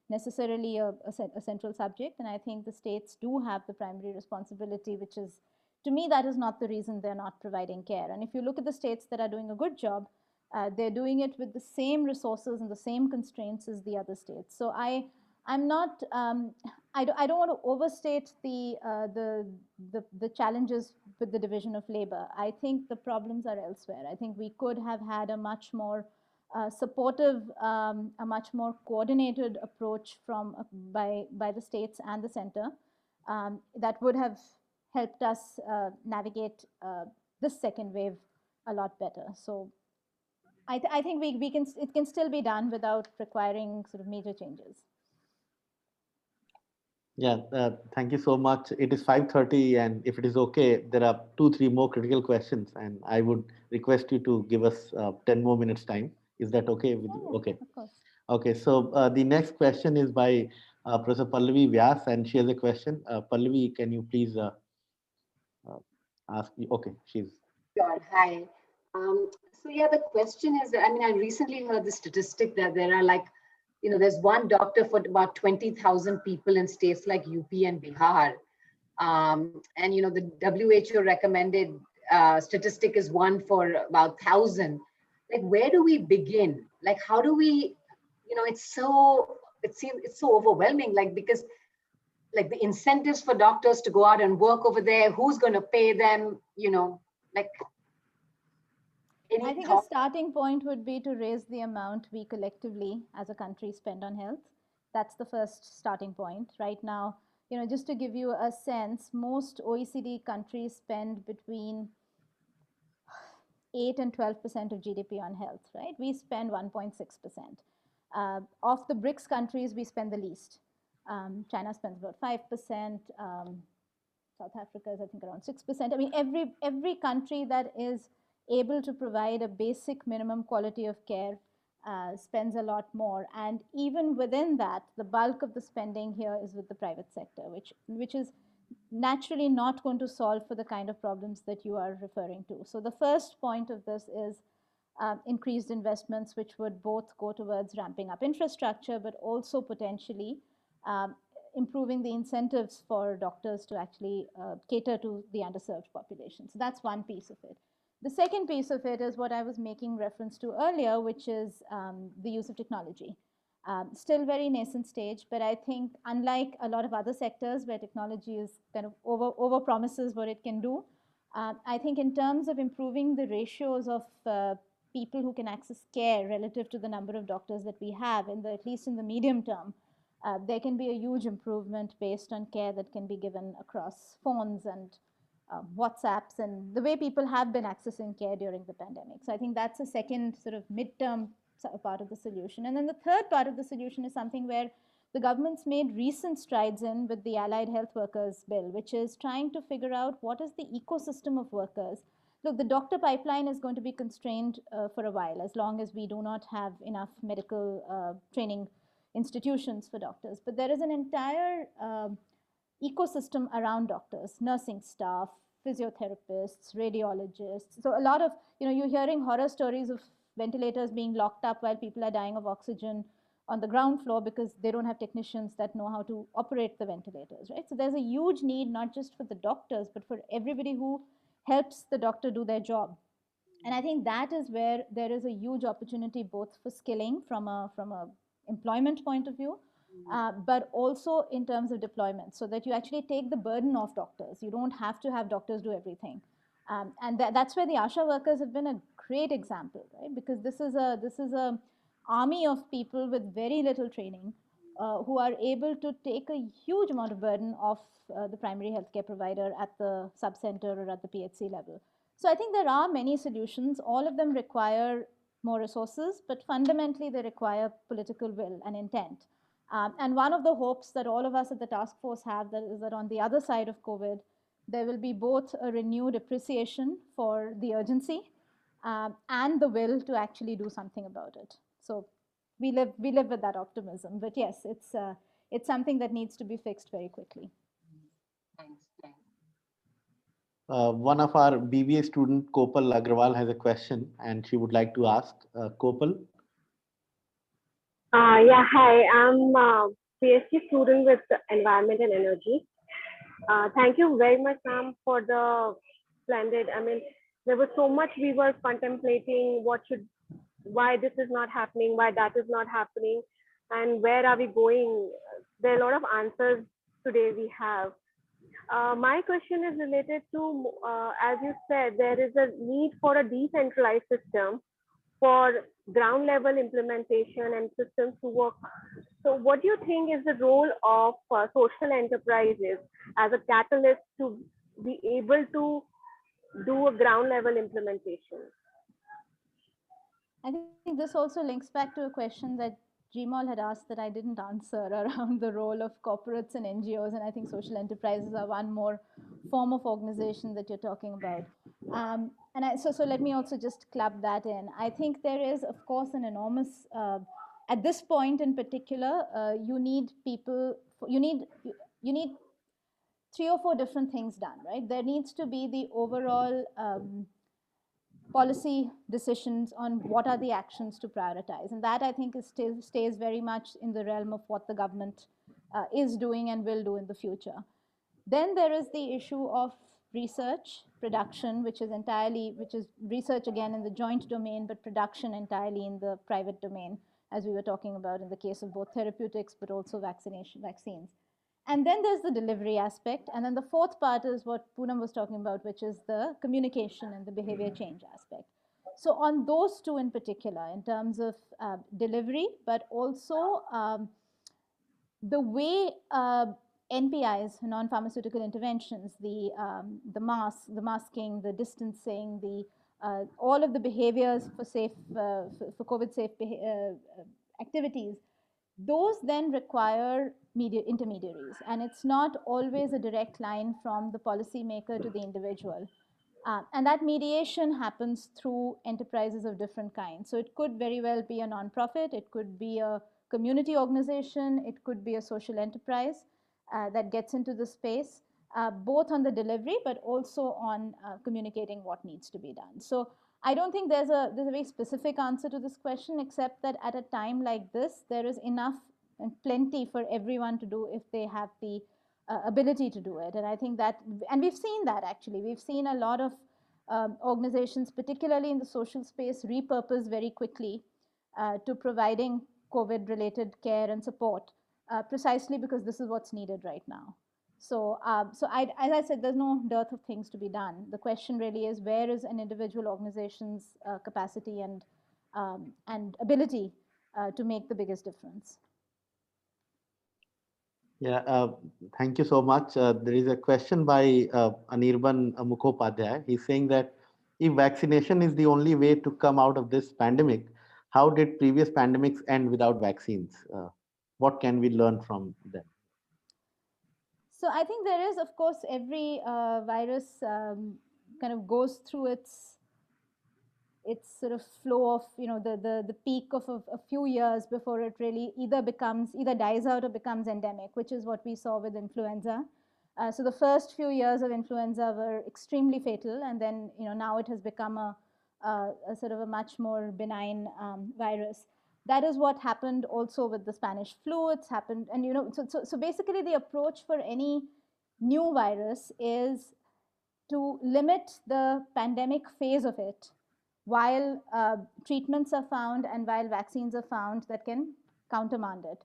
necessarily a central subject, and I think the states do have the primary responsibility, which is, to me, that is not the reason they're not providing care. And if you look at the states that are doing a good job, they're doing it with the same resources and the same constraints as the other states. So I'm not, I don't want to overstate the challenges with the division of labor. I think the problems are elsewhere. I think we could have had a much more supportive, a much more coordinated approach by the states and the center that would have helped us navigate this second wave a lot better. So I think it can still be done without requiring sort of major changes. Yeah, thank you so much. It is 5:30, and if it is okay, there are 2, 3 more critical questions, and I would request you to give us 10 more minutes time. Is that okay with you? Okay. Of course. Okay, so the next question is by Professor Pallavi Vyas, and she has a question. Pallavi, can you please ask me? Okay, she's. Sure. Hi. So yeah, the question is, I mean, I recently heard the statistic that there are like, there's one doctor for about 20,000 people in states like UP and Bihar. And, the WHO recommended statistic is one for about 1,000. Like, where do we begin? Like, how do we, it seems it's so overwhelming, like, because like the incentives for doctors to go out and work over there, who's going to pay them, like. I think a starting point would be to raise the amount we collectively as a country spend on health. That's the first starting point. Right now, just to give you a sense, most OECD countries spend between 8 and 12% of GDP on health, right? We spend 1.6%. Of the BRICS countries, we spend the least. China spends about 5%. South Africa is, I think, around 6%. I mean, every country that is able to provide a basic minimum quality of care spends a lot more. And even within that, the bulk of the spending here is with the private sector, which is naturally not going to solve for the kind of problems that you are referring to. So the first point of this is increased investments, which would both go towards ramping up infrastructure, but also potentially improving the incentives for doctors to actually cater to the underserved population. So that's one piece of it. The second piece of it is what I was making reference to earlier, which is the use of technology. Still very nascent stage, but I think unlike a lot of other sectors where technology is kind of over promises what it can do, I think in terms of improving the ratios of people who can access care relative to the number of doctors that we have, at least in the medium term, there can be a huge improvement based on care that can be given across phones and WhatsApps and the way people have been accessing care during the pandemic. So I think that's a second sort of midterm part of the solution. And then the third part of the solution is something where the government's made recent strides in with the Allied Health Workers Bill, which is trying to figure out what is the ecosystem of workers. Look, the doctor pipeline is going to be constrained for a while, as long as we do not have enough medical training institutions for doctors. But there is an entire ecosystem around doctors, nursing staff, physiotherapists, radiologists. So a lot of, you're hearing horror stories of ventilators being locked up while people are dying of oxygen on the ground floor because they don't have technicians that know how to operate the ventilators, right? So there's a huge need, not just for the doctors, but for everybody who helps the doctor do their job. And I think that is where there is a huge opportunity both for skilling from a employment point of view, but also in terms of deployment, so that you actually take the burden off doctors. You don't have to have doctors do everything. And that's where the ASHA workers have been a great example, right? Because this is a army of people with very little training who are able to take a huge amount of burden off the primary healthcare provider at the subcenter or at the PHC level. So I think there are many solutions. All of them require more resources, but fundamentally they require political will and intent. And one of the hopes that all of us at the task force have is that on the other side of COVID, there will be both a renewed appreciation for the urgency and the will to actually do something about it. So we live with that optimism. But yes, it's something that needs to be fixed very quickly. Thanks. One of our BBA student, Kopal Agrawal, has a question and she would like to ask. Kopal? Yeah, hi, I'm a PhD student with Environment and Energy. Thank you very much, ma'am, for the splendid, there was so much we were contemplating why this is not happening, why that is not happening, and where are we going? There are a lot of answers today we have. My question is related to, as you said, there is a need for a decentralized system for ground level implementation and systems to work. So what do you think is the role of social enterprises as a catalyst to be able to do a ground level implementation? I think this also links back to a question that Jimol had asked that I didn't answer around the role of corporates and NGOs, and I think social enterprises are one more form of organization that you're talking about. So let me also just club that in. I think there is, of course, an enormous, at this point in particular, you need people, you need 3 or 4 different things done, right? There needs to be the overall policy decisions on what are the actions to prioritize. And that, I think, still stays very much in the realm of what the government is doing and will do in the future. Then there is the issue of research, production, which is research again in the joint domain, but production entirely in the private domain, as we were talking about in the case of both therapeutics, but also vaccines. And then there's the delivery aspect. And then the fourth part is what Poonam was talking about, which is the communication and the behavior change aspect. So on those two in particular, in terms of delivery, but also the way NPIs, non-pharmaceutical interventions, the masking, the distancing, the all of the behaviors for safe, for COVID safe activities, those then require intermediaries. And it's not always a direct line from the policymaker to the individual. And that mediation happens through enterprises of different kinds. So it could very well be a nonprofit, it could be a community organization, it could be a social enterprise that gets into the space, both on the delivery, but also on communicating what needs to be done. So I don't think there's a very specific answer to this question, except that at a time like this, there is enough and plenty for everyone to do if they have the ability to do it. And I think that, and we've seen that actually, we've seen a lot of organizations, particularly in the social space, repurpose very quickly to providing COVID-related care and support, precisely because this is what's needed right now. So, as I said, there's no dearth of things to be done. The question really is, where is an individual organization's capacity and ability to make the biggest difference? Yeah, thank you so much. There is a question by Anirban Mukhopadhyay. He's saying that if vaccination is the only way to come out of this pandemic, how did previous pandemics end without vaccines? What can we learn from them? So I think there is, of course, every virus kind of goes through its sort of flow of, the peak of a few years before it really either dies out or becomes endemic, which is what we saw with influenza. So the first few years of influenza were extremely fatal, and then now it has become a sort of a much more benign virus. That is what happened also with the Spanish flu. It's happened, and so basically the approach for any new virus is to limit the pandemic phase of it while treatments are found and while vaccines are found that can countermand it.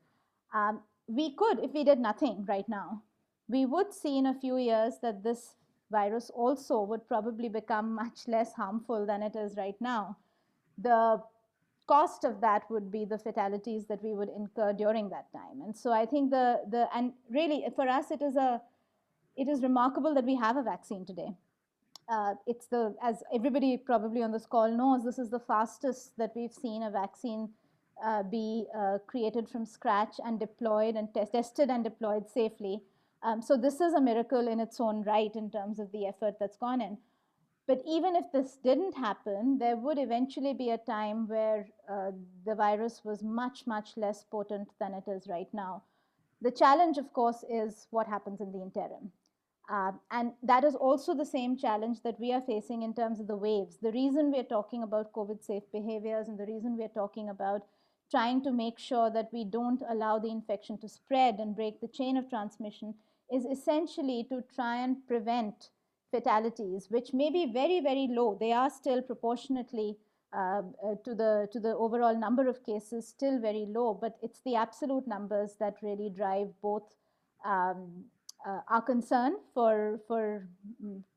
We could, if we did nothing right now, we would see in a few years that this virus also would probably become much less harmful than it is right now. The cost of that would be the fatalities that we would incur during that time. And so I think and really for us, it is remarkable that we have a vaccine today. As everybody probably on this call knows, this is the fastest that we've seen a vaccine be created from scratch and deployed and tested and deployed safely. So this is a miracle in its own right in terms of the effort that's gone in. But even if this didn't happen, there would eventually be a time where the virus was much, much less potent than it is right now. The challenge, of course, is what happens in the interim. And that is also the same challenge that we are facing in terms of the waves. The reason we are talking about COVID-safe behaviors and the reason we are talking about trying to make sure that we don't allow the infection to spread and break the chain of transmission is essentially to try and prevent fatalities, which may be very, very low. They are still proportionately to the overall number of cases still very low, but it's the absolute numbers that really drive both our concern for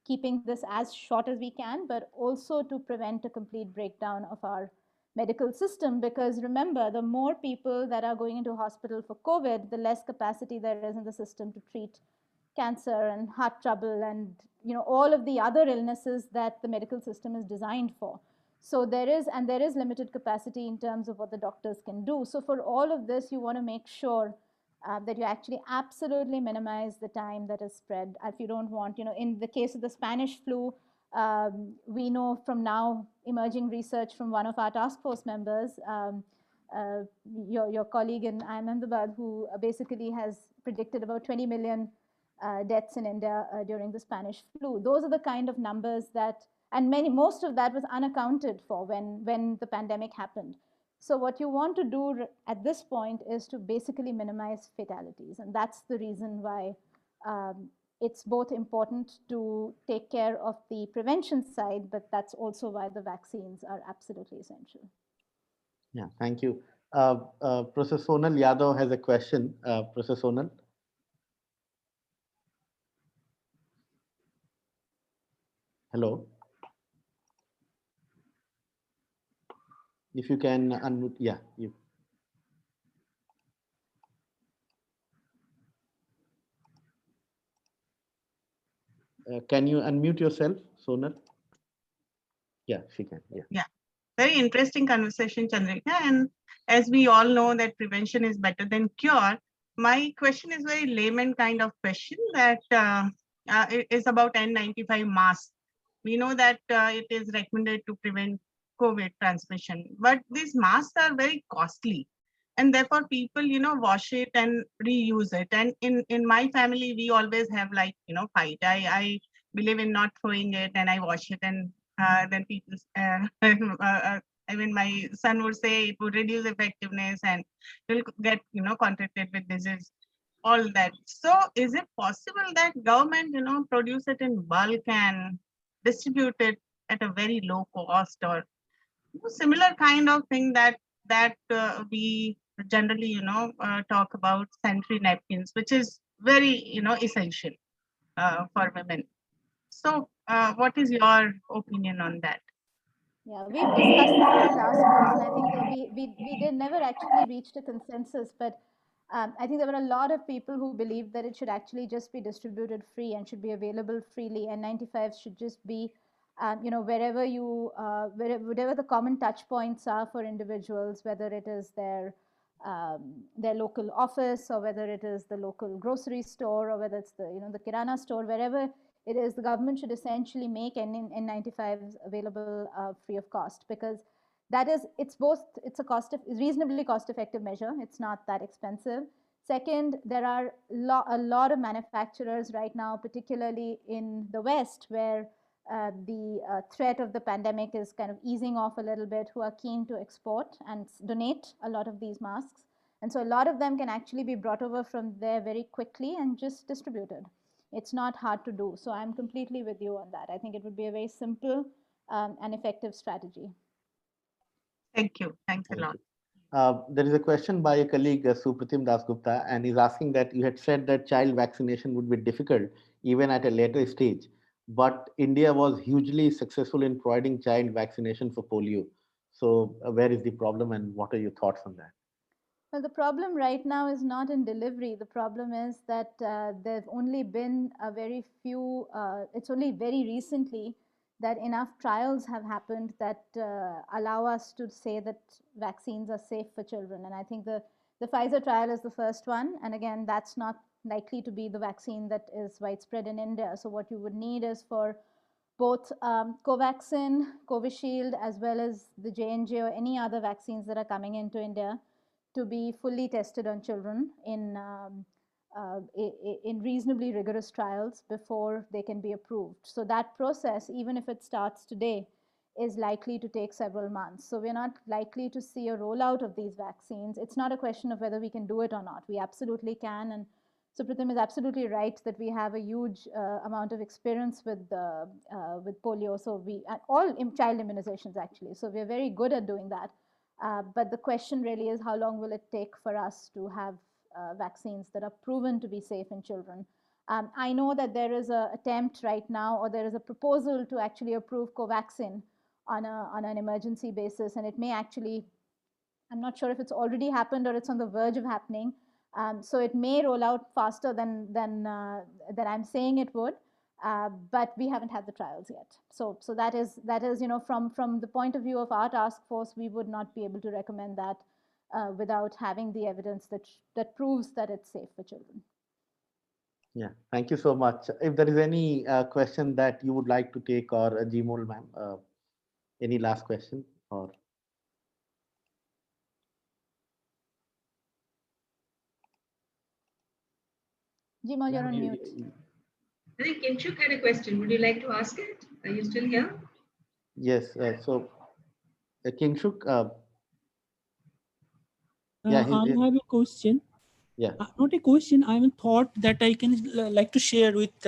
keeping this as short as we can, but also to prevent a complete breakdown of our medical system. Because remember, the more people that are going into hospital for COVID, the less capacity there is in the system to treat cancer and heart trouble and all of the other illnesses that the medical system is designed for. So there is limited capacity in terms of what the doctors can do. So for all of this, you want to make sure that you actually absolutely minimize the time that is spread. If you don't want, in the case of the Spanish flu, we know from now emerging research from one of our task force members, your colleague in IIM Ahmedabad, who basically has predicted about 20 million deaths in India during the Spanish flu. Those are the kind of numbers that, and most of that was unaccounted for when the pandemic happened. So what you want to do at this point is to basically minimize fatalities. And that's the reason why it's both important to take care of the prevention side, but that's also why the vaccines are absolutely essential. Yeah, thank you. Professor Sonal Yadav has a question. Professor Sonal. Hello. If you can unmute, yeah. Can you unmute yourself, Sonal? Yeah, she can. Yeah. Yeah. Very interesting conversation, Chandrika. And as we all know that prevention is better than cure, my question is very layman kind of question that it is about N95 mask. We know that it is recommended to prevent COVID transmission, but these masks are very costly. And therefore people, wash it and reuse it. And in my family, we always have like, fight. I believe in not throwing it and I wash it, and then people, I mean, my son would say it would reduce effectiveness and will get, contracted with disease, all that. So is it possible that government, produce it in bulk and distribute it at a very low cost, or similar kind of thing that we generally, talk about sanitary napkins, which is very, essential for women. So what is your opinion on that? Yeah, we've discussed this in the task force, and I think that we did never actually reached a consensus, but I think there were a lot of people who believed that it should actually just be distributed free and should be available freely, and 95 should just be, wherever you, whatever the common touch points are for individuals, whether it is their local office, or whether it is the local grocery store, or whether it's the kirana store, wherever it is, the government should essentially make N95s available free of cost, because it's a reasonably cost effective measure. It's not that expensive. Second, there are a lot of manufacturers right now, particularly in the West, where the threat of the pandemic is kind of easing off a little bit, who are keen to export and donate a lot of these masks. And so a lot of them can actually be brought over from there very quickly and just distributed. It's not hard to do. So I'm completely with you on that. I think it would be a very simple and effective strategy. Thank you. Thanks a lot. There is a question by a colleague, Supratim Dasgupta, and he's asking that you had said that child vaccination would be difficult even at a later stage, but India was hugely successful in providing child vaccination for polio. So where is the problem and what are your thoughts on that? Well, the problem right now is not in delivery. The problem is that there've only been a very few, it's only very recently that enough trials have happened that allow us to say that vaccines are safe for children. And I think the Pfizer trial is the first one. And again, that's not likely to be the vaccine that is widespread in India. So what you would need is for both Covaxin, Covishield, as well as the J&J or any other vaccines that are coming into India to be fully tested on children in reasonably rigorous trials before they can be approved. So that process, even if it starts today, is likely to take several months. So we're not likely to see a rollout of these vaccines. It's not a question of whether we can do it or not. We absolutely can. And Supratim is absolutely right that we have a huge amount of experience with polio. So all child immunizations actually. So we're very good at doing that. But the question really is, how long will it take for us to have vaccines that are proven to be safe in children? I know that there is an attempt right now, or there is a proposal to actually approve Covaxin on an emergency basis, and it may actually, I'm not sure if it's already happened or it's on the verge of happening. So it may roll out faster than I'm saying it would. But we haven't had the trials yet. So that is from the point of view of our task force, we would not be able to recommend that without having the evidence that proves that it's safe for children. Yeah, thank you so much. If there is any question that you would like to take, or Jimol ma'am, any last question or? Jimol, you're on mute. I think Kinshuk had a question. Would you like to ask it? Are you still here? Yes. So, Kinshuk. I have a question. Yeah. Not a question. I have a thought that I can like to share with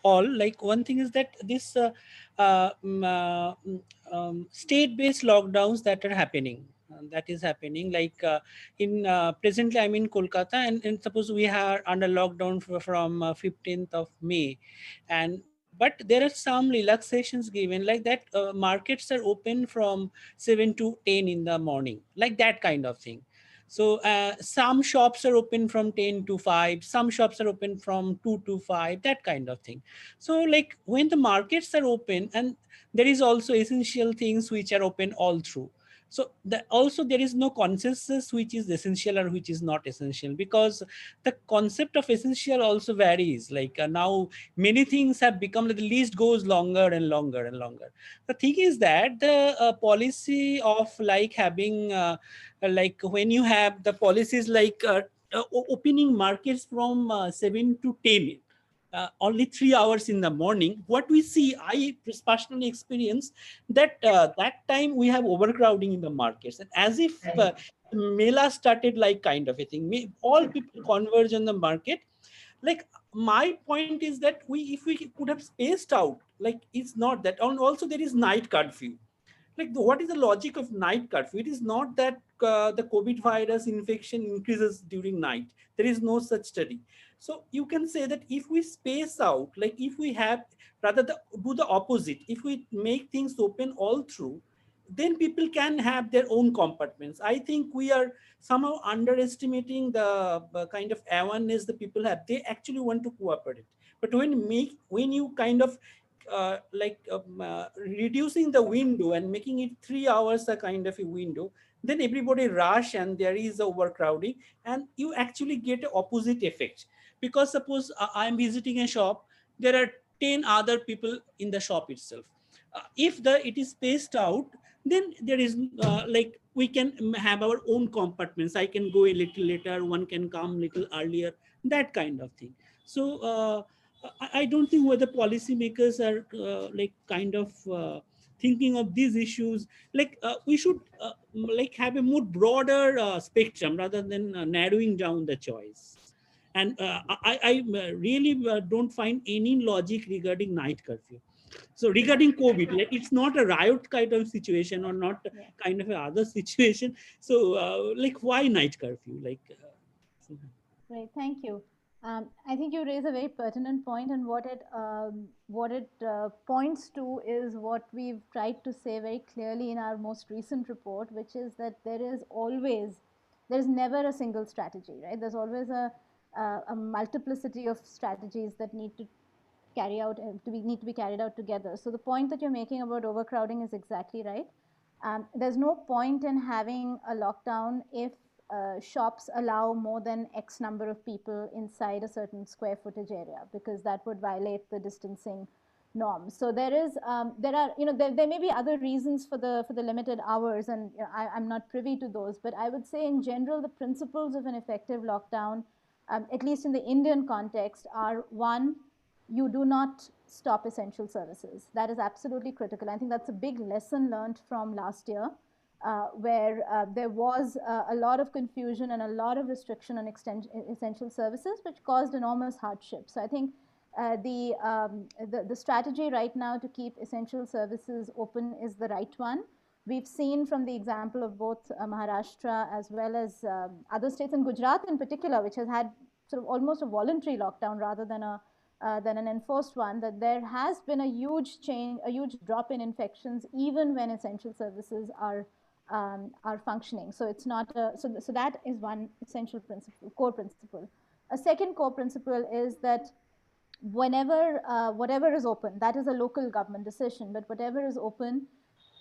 all. Like, one thing is that this state-based lockdowns that are happening. That is happening, like presently I'm in Kolkata, and suppose we are under lockdown from 15th of May, but there are some relaxations given, like that markets are open from 7 to 10 in the morning, like that kind of thing. So some shops are open from 10 to 5, some shops are open from 2 to 5, that kind of thing. So like when the markets are open, and there is also essential things which are open all through. So also there is no consensus which is essential or which is not essential, because the concept of essential also varies. Like now many things have become, like the list goes longer and longer and longer. The thing is that the policy of like having like when you have the policies like opening markets from 7 to 10, only 3 hours in the morning, what we see, I personally experience that that time we have overcrowding in the markets, and as if mela started like kind of a thing, all people converge on the market. Like my point is that if we could have spaced out, like it's not that. And also there is night curfew. Like what is the logic of night curfew? It is not that the COVID virus infection increases during night. There is no such study. So you can say that if we space out, like if we have rather do the opposite, if we make things open all through, then people can have their own compartments. I think we are somehow underestimating the kind of awareness the people have. They actually want to cooperate, but when you kind of reducing the window and making it 3 hours a kind of a window, then everybody rush and there is overcrowding, and you actually get an opposite effect. Because suppose I'm visiting a shop, there are 10 other people in the shop itself. If it is spaced out, then there is like we can have our own compartments. I can go a little later, one can come little earlier, that kind of thing. So I don't think whether policymakers are like kind of thinking of these issues. Like we should like have a more broader spectrum rather than narrowing down the choice. And I really don't find any logic regarding night curfew. So regarding COVID, like it's not a riot kind of situation or not kind of a other situation. So like why night curfew? Like. Great, thank you. I think you raise a very pertinent point, and what it points to is what we've tried to say very clearly in our most recent report, which is that there's never a single strategy, right? There's always a multiplicity of strategies that need to need to be carried out together. So the point that you're making about overcrowding is exactly right. There's no point in having a lockdown if shops allow more than X number of people inside a certain square footage area, because that would violate the distancing norms. So there may be other reasons for the limited hours, and I'm not privy to those, but I would say in general, the principles of an effective lockdown, at least in the Indian context, are: one, you do not stop essential services. That is absolutely critical. I think that's a big lesson learned from last year, where there was a lot of confusion and a lot of restriction on essential services, which caused enormous hardship. So I think the strategy right now to keep essential services open is the right one. We've seen from the example of both Maharashtra as well as other states, and Gujarat in particular, which has had sort of almost a voluntary lockdown rather than an enforced one, that there has been a huge change, a huge drop in infections, even when essential services are functioning. So it's not so that is one essential principle, core principle. A second core principle is that whenever whatever is open, that is a local government decision, but whatever is open,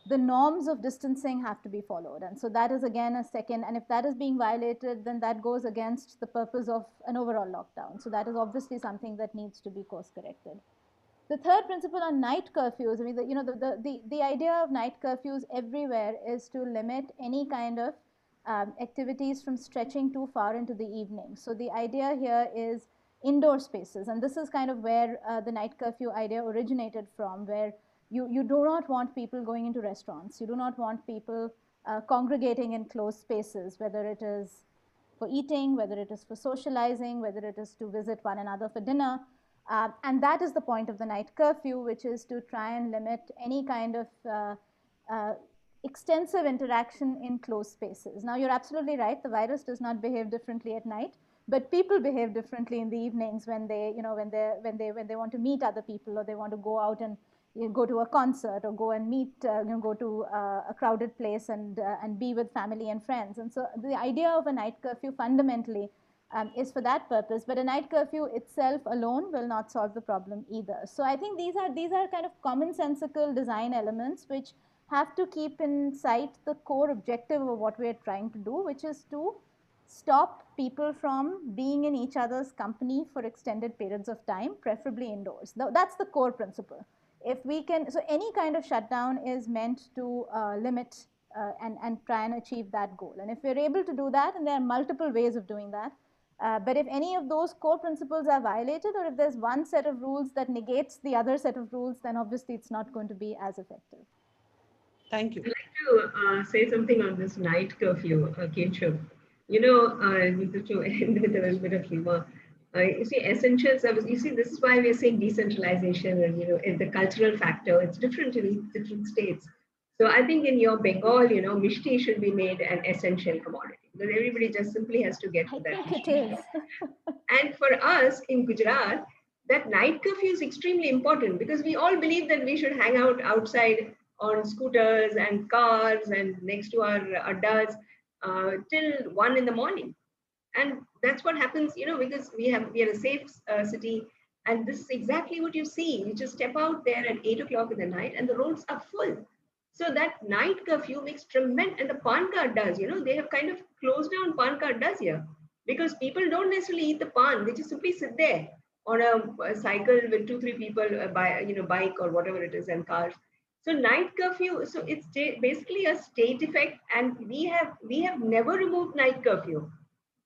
the norms of distancing have to be followed. And so that is again a second, and if that is being violated, then that goes against the purpose of an overall lockdown. So that is obviously something that needs to be course corrected. The third principle on night curfews, I mean, the idea of night curfews everywhere is to limit any kind of activities from stretching too far into the evening. So the idea here is indoor spaces, and this is kind of where the night curfew idea originated from, where you do not want people going into restaurants. You do not want people congregating in closed spaces, whether it is for eating, whether it is for socializing, whether it is to visit one another for dinner. And that is the point of the night curfew, which is to try and limit any kind of extensive interaction in closed spaces. Now, you're absolutely right. The virus does not behave differently at night, but people behave differently in the evenings when they want to meet other people, or they want to go out and you go to a concert or go and meet, go to a crowded place and be with family and friends. And so the idea of a night curfew fundamentally is for that purpose, but a night curfew itself alone will not solve the problem either. So I think these are kind of commonsensical design elements which have to keep in sight the core objective of what we're trying to do, which is to stop people from being in each other's company for extended periods of time, preferably indoors. That's the core principle. If we can, so any kind of shutdown is meant to limit and try and achieve that goal. And if we're able to do that, and there are multiple ways of doing that, but if any of those core principles are violated, or if there's one set of rules that negates the other set of rules, then obviously it's not going to be as effective. Thank you. I'd like to say something on this night curfew, Keshav. You know, to end with a little bit of humor. You see, essential service. You see, this is why we're saying decentralization, and the cultural factor. It's different in different states. So I think in your Bengal, mishti should be made an essential commodity because everybody just simply has to get to that. I think it is. And for us in Gujarat, that night curfew is extremely important because we all believe that we should hang out outside on scooters and cars and next to our addas till 1 in the morning. And that's what happens, because we are a safe city. And this is exactly what you see. You just step out there at 8 o'clock in the night and the roads are full. So that night curfew makes tremendous, and the pan ka addas, they have kind of closed down pan ka addas here because people don't necessarily eat the pan. They just simply sit there on a cycle with 2-3 people, bike or whatever it is, and cars. So night curfew, so it's basically a state effect, and we have never removed night curfew.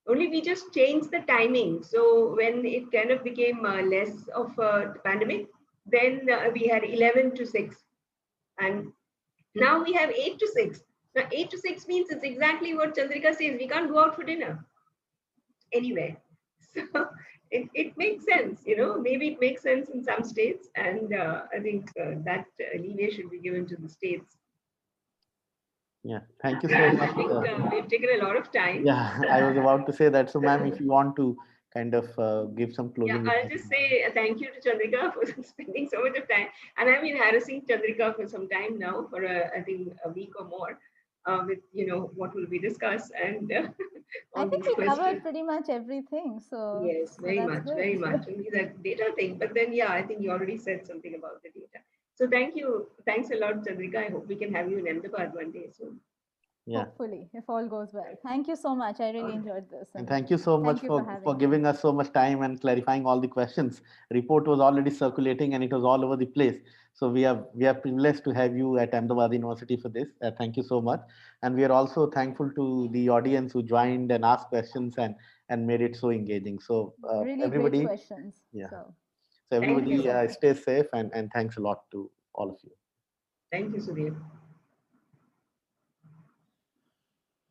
Only we just changed the timing. So when it kind of became less of a pandemic, then we had 11 to 6, and now we have 8 to 6. Now 8 to 6 means it's exactly what Chandrika says. We can't go out for dinner anyway. So it makes sense, maybe it makes sense in some states, and I think that leeway should be given to the states. Yeah, thank you so much. I think we've taken a lot of time. Yeah, I was about to say that. So, ma'am, if you want to kind of give some closing. Yeah, I'll just say thank you to Chandrika for spending so much of time. And I've been harassing Chandrika for some time now, for I think a week or more, with what will we discuss, and I think we covered pretty much everything. So yes, very much. Only that data thing, but then I think you already said something about the data. So thank you. Thanks a lot, Chandrika. I hope we can have you in Ahmedabad one day soon. Yeah. Hopefully, if all goes well. Thank you so much. I really enjoyed this. And thank you so much for giving us so much time and clarifying all the questions. Report was already circulating and it was all over the place. So we are privileged to have you at Ahmedabad University for this. Thank you so much. And we are also thankful to the audience who joined and asked questions and made it so engaging. So really everybody, great questions. Yeah. So everybody stay safe and thanks a lot to all of you. Thank you, Sudhir.